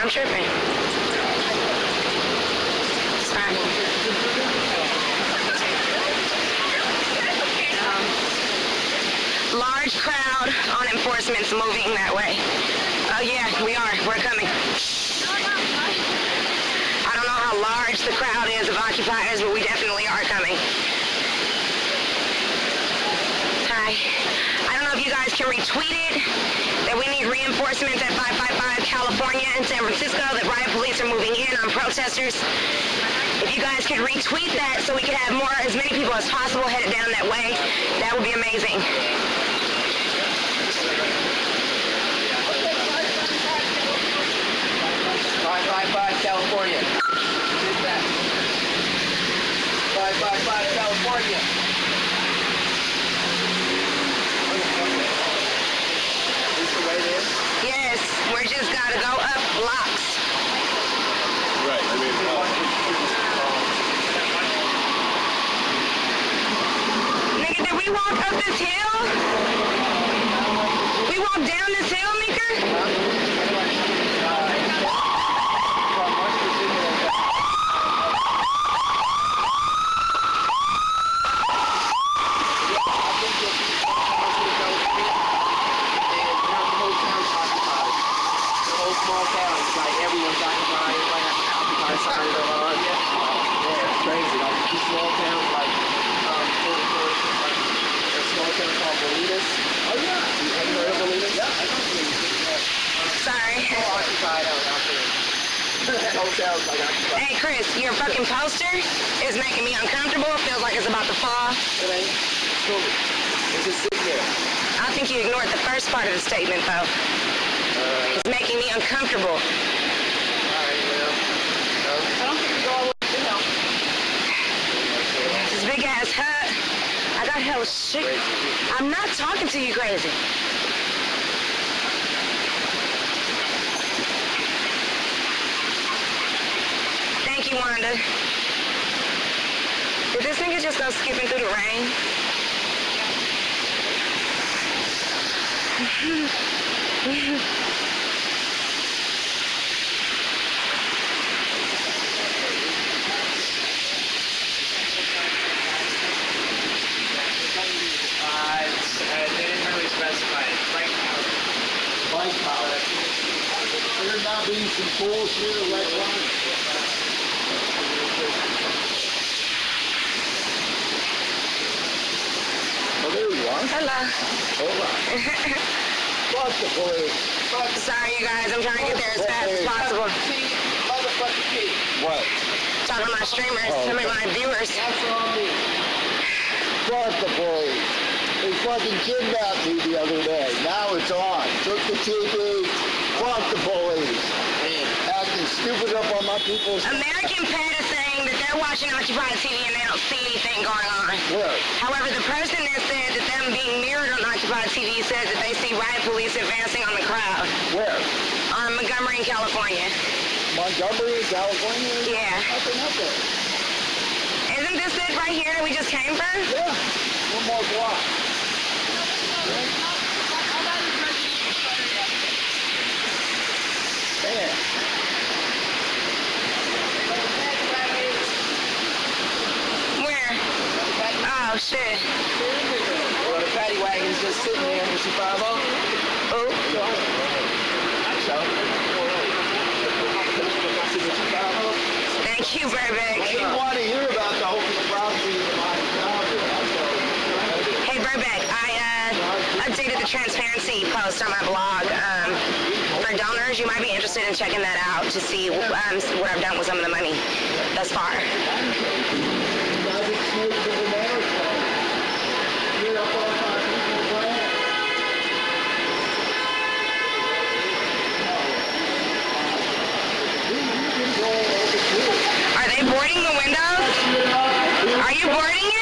I'm tripping. Sorry. Large crowd on enforcement's moving that way. Oh yeah, we are. We're coming. I don't know how large the crowd is of occupiers, but we definitely are coming. Hi. I don't know if you guys can retweet it. There we need reinforcements at 555 California and San Francisco, that riot police are moving in on protesters. If you guys could retweet that so we could have as many people as possible headed down that way, that would be amazing. 555 California. 555 California. Is this the way it is? Yes, we're just gotta go up blocks. Right, I mean, Nigga, did we walk up this hill? We walked down this hill, Meeker? Hey Chris, your fucking poster is making me uncomfortable. It feels like it's about to fall. It ain't. It's cool. It's just sitting there. I think you ignored the first part of the statement, though. It's making me uncomfortable. Alright, well. I don't think we go all the way to hell. This big ass hut. I got hell shit. I'm not talking to you crazy. Thank you, Wanda. Did this nigga just go skipping through the rain? They didn't really specify it. Bike power. There not be some bullshit electronics. Oh, there you are. Hello. Hola. Fuck the police. Sorry, you guys. I'm trying to get there as fast as possible. What? Talking to my streamers, my viewers. That's on me. Fuck the police. They fucking kidnapped me the other day. Now it's on. Took the TV. Fuck the police. Acting stupid up on my people's... American Pet is saying that they're watching Occupied TV and they don't see anything going on. Where? However, the person that said that them being mirrored on Occupied TV says that they see riot police advancing on the crowd. Where? On Montgomery in California. Montgomery in California? Yeah. Nothing up there. Isn't this it right here that we just came from? Yeah. One more block. Man. Where? Oh, shit. Well, the paddy wagon's just sitting there. Is she 5-0? Oh. Thank you, Burbank. I didn't want to hear about the whole property of my Hey, Burbank, I updated the transparency post on my blog. For donors, you might be interested in checking that out to see what I've done with some of the money thus far. Are they boarding the windows? Are you boarding it up?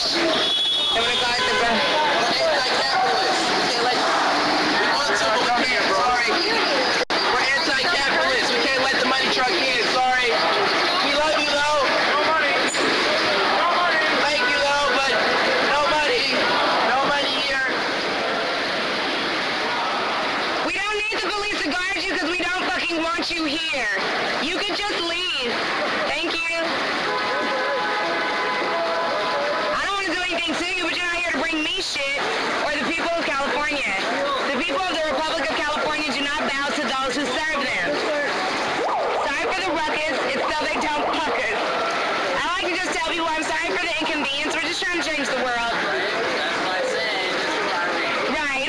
They want to call it the anti-capitalist. We want to, but we can't. Sorry. We're anti-capitalist. We can't let the money truck in. Sorry. We love you though. No money. No money. Thank you though, but no money. No money here. We don't need the police to guard you because we don't fucking want you here. You could just leave. Thank you. I don't want to do anything to you, but you're not here to bring me shit or the people of California. The people of the Republic of California do not bow to those who serve them. Sorry for the ruckus. It's so they don't fuck us. I like to just tell people I'm sorry for the inconvenience. We're just trying to change the world. Right.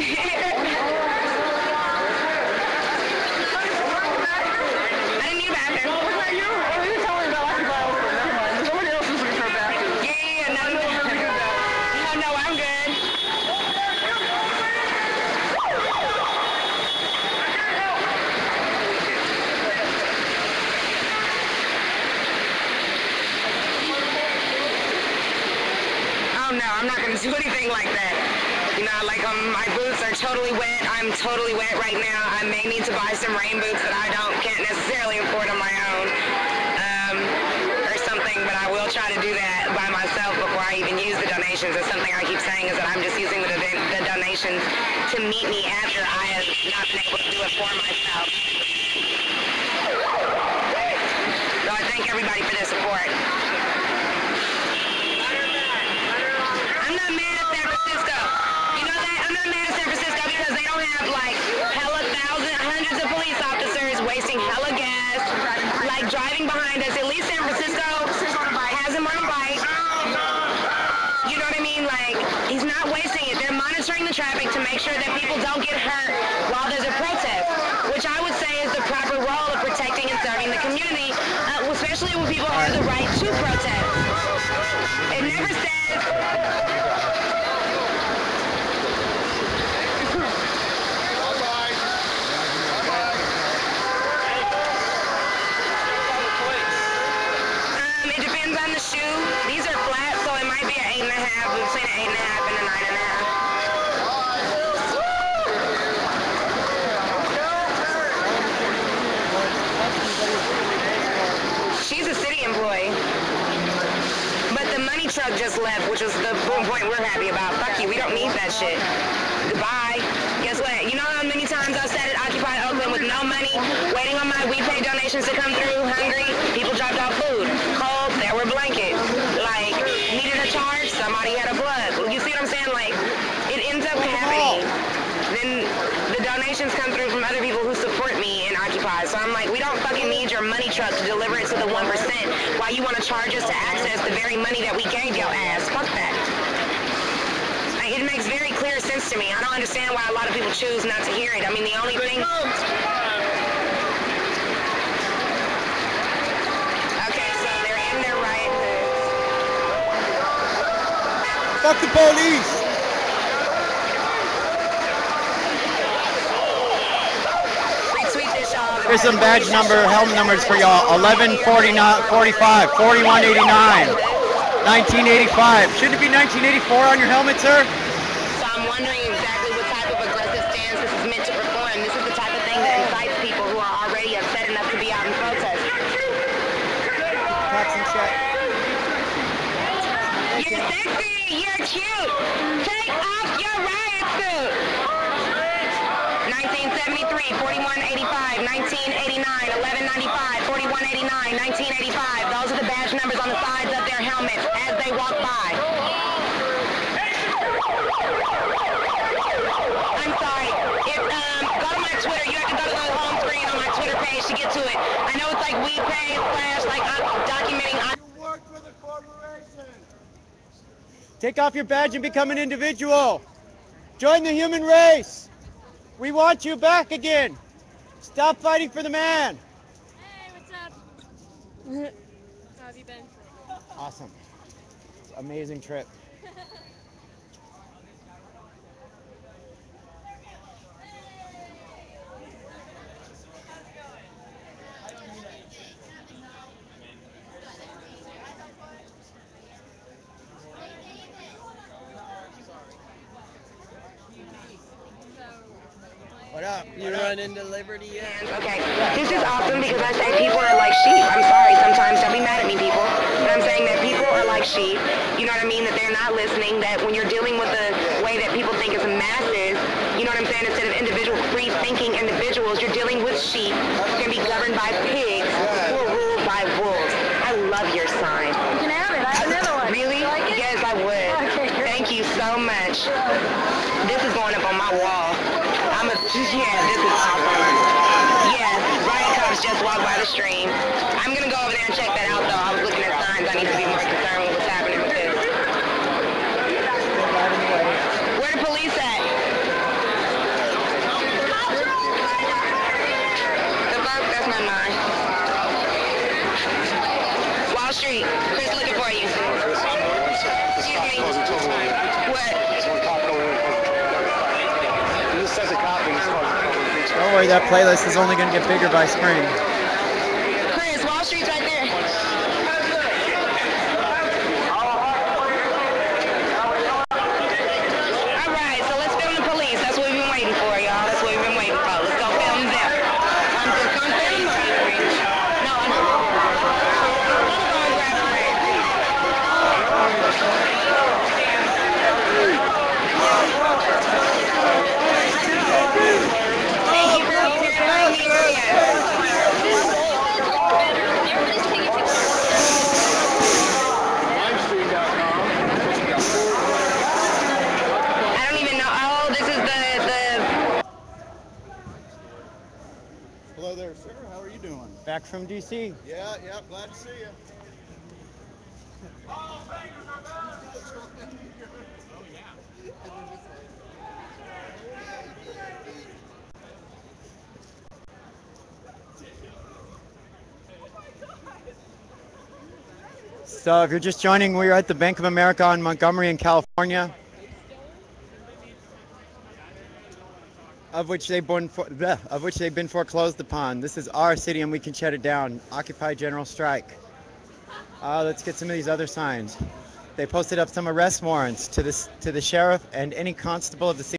I didn't need a bathroom. Was that you? Or were you telling me about Occupy Oakland? Never mind. Somebody else is looking for a bathroom. Yeah, no, I'm good. Oh no, I'm not gonna do anything like that. You know, like my boots are totally wet. I'm totally wet right now. I may need to buy some rain boots that I can't necessarily afford on my own, or something. But I will try to do that by myself before I even use the donations. It's something I keep saying is that I'm just using the donations to meet me after I have not been able to do it for myself. So I thank everybody for their support. I'm not mad at San Francisco. You know that? I'm not mad at San Francisco because they don't have like hundreds of police officers wasting hella gas, like driving behind us. At least San Francisco has him on a bike. You know what I mean? Like, he's not wasting it. They're monitoring the traffic to make sure that people don't get hurt while there's a protest, which I would say is the proper role of protecting and serving the community, especially when people have the right to protest. It never says... It depends on the shoe. These are flat, so it might be an 8.5, between an 8.5 and a 9.5. She's a city employee. But the money truck just left, which is the point we're happy about. Fuck you, we don't need that shit. Goodbye. Guess what? You know how many times I've sat at Occupy Oakland with no money, waiting on my WePay donations to come through, hungry, people dropped off food, cold, there were blankets, like, needed a charge, somebody had a plug. You see what I'm saying? Like, it ends up happening. Then the donations come through from other people who support me in Occupy. So I'm like, we don't fucking need your money truck to deliver it to the 1%. Why you want to charge us to access the very money that we gave your ass? Fuck that. Like, it makes very clear sense to me. I don't understand why a lot of people choose not to hear it. I mean, the only thing... Okay, so they're in their riot hoods. Fuck the police! Here's some badge number, helmet numbers for y'all. 11, 49, 45, 41, 89, 1985. Shouldn't it be 1984 on your helmet, sir? So I'm wondering exactly what type of aggressive stance this is meant to perform. This is the type of thing that incites people who are already upset enough to be out in protest. You're sexy, you're cute. Take off your riot suit. 1973, 4185, 1989, 1195, 4189, 1985. Those are the badge numbers on the sides of their helmets as they walk by. I'm sorry. Go to my Twitter. You have to go to the home screen on my Twitter page to get to it. I know it's like WePay / like I'm documenting. You work for the corporation. Take off your badge and become an individual. Join the human race. We want you back again. Stop fighting for the man. Hey, what's up? How have you been? Awesome. Amazing trip. What up? You run into Liberty yet? Okay, this is awesome because I say people are like sheep. I'm sorry, sometimes don't be mad at me, people. But I'm saying that people are like sheep. You know what I mean? That they're not listening, that when you're dealing with the way that people think is masses, you know what I'm saying? Instead of individual free-thinking individuals, you're dealing with sheep who can be governed by pigs who are ruled by wolves. I love your sign. You can have it. I have another one. Really? Like it? Yes, I would. Okay, great. Thank you so much. This is going up on my wall. Yeah, this is awesome. Yeah, riot cops just walked by the stream. I'm going to go over there and check that out, though. I was looking at signs. I need to be more concerned with what's happening with this. Where the police at? The fuck? That's not mine. Wall Street. Chris looking for you. Excuse me. What? Don't worry, that playlist is only going to get bigger by spring. Chris, Wall Street's right there. All right, so let's film the police. That's what we've been waiting for, y'all. That's what we've been waiting for. Let's go film them. Come film them. No, I'm going to grab a friend. I don't even know. Oh, this is the. Hello there, sir. How are you doing? Back from DC. Yeah, glad to see you. So if you're just joining, we're at the Bank of America in Montgomery in California, of which they've been foreclosed upon. This is our city and we can shut it down. Occupy General Strike. Let's get some of these other signs. They posted up some arrest warrants to the sheriff and any constable of the city.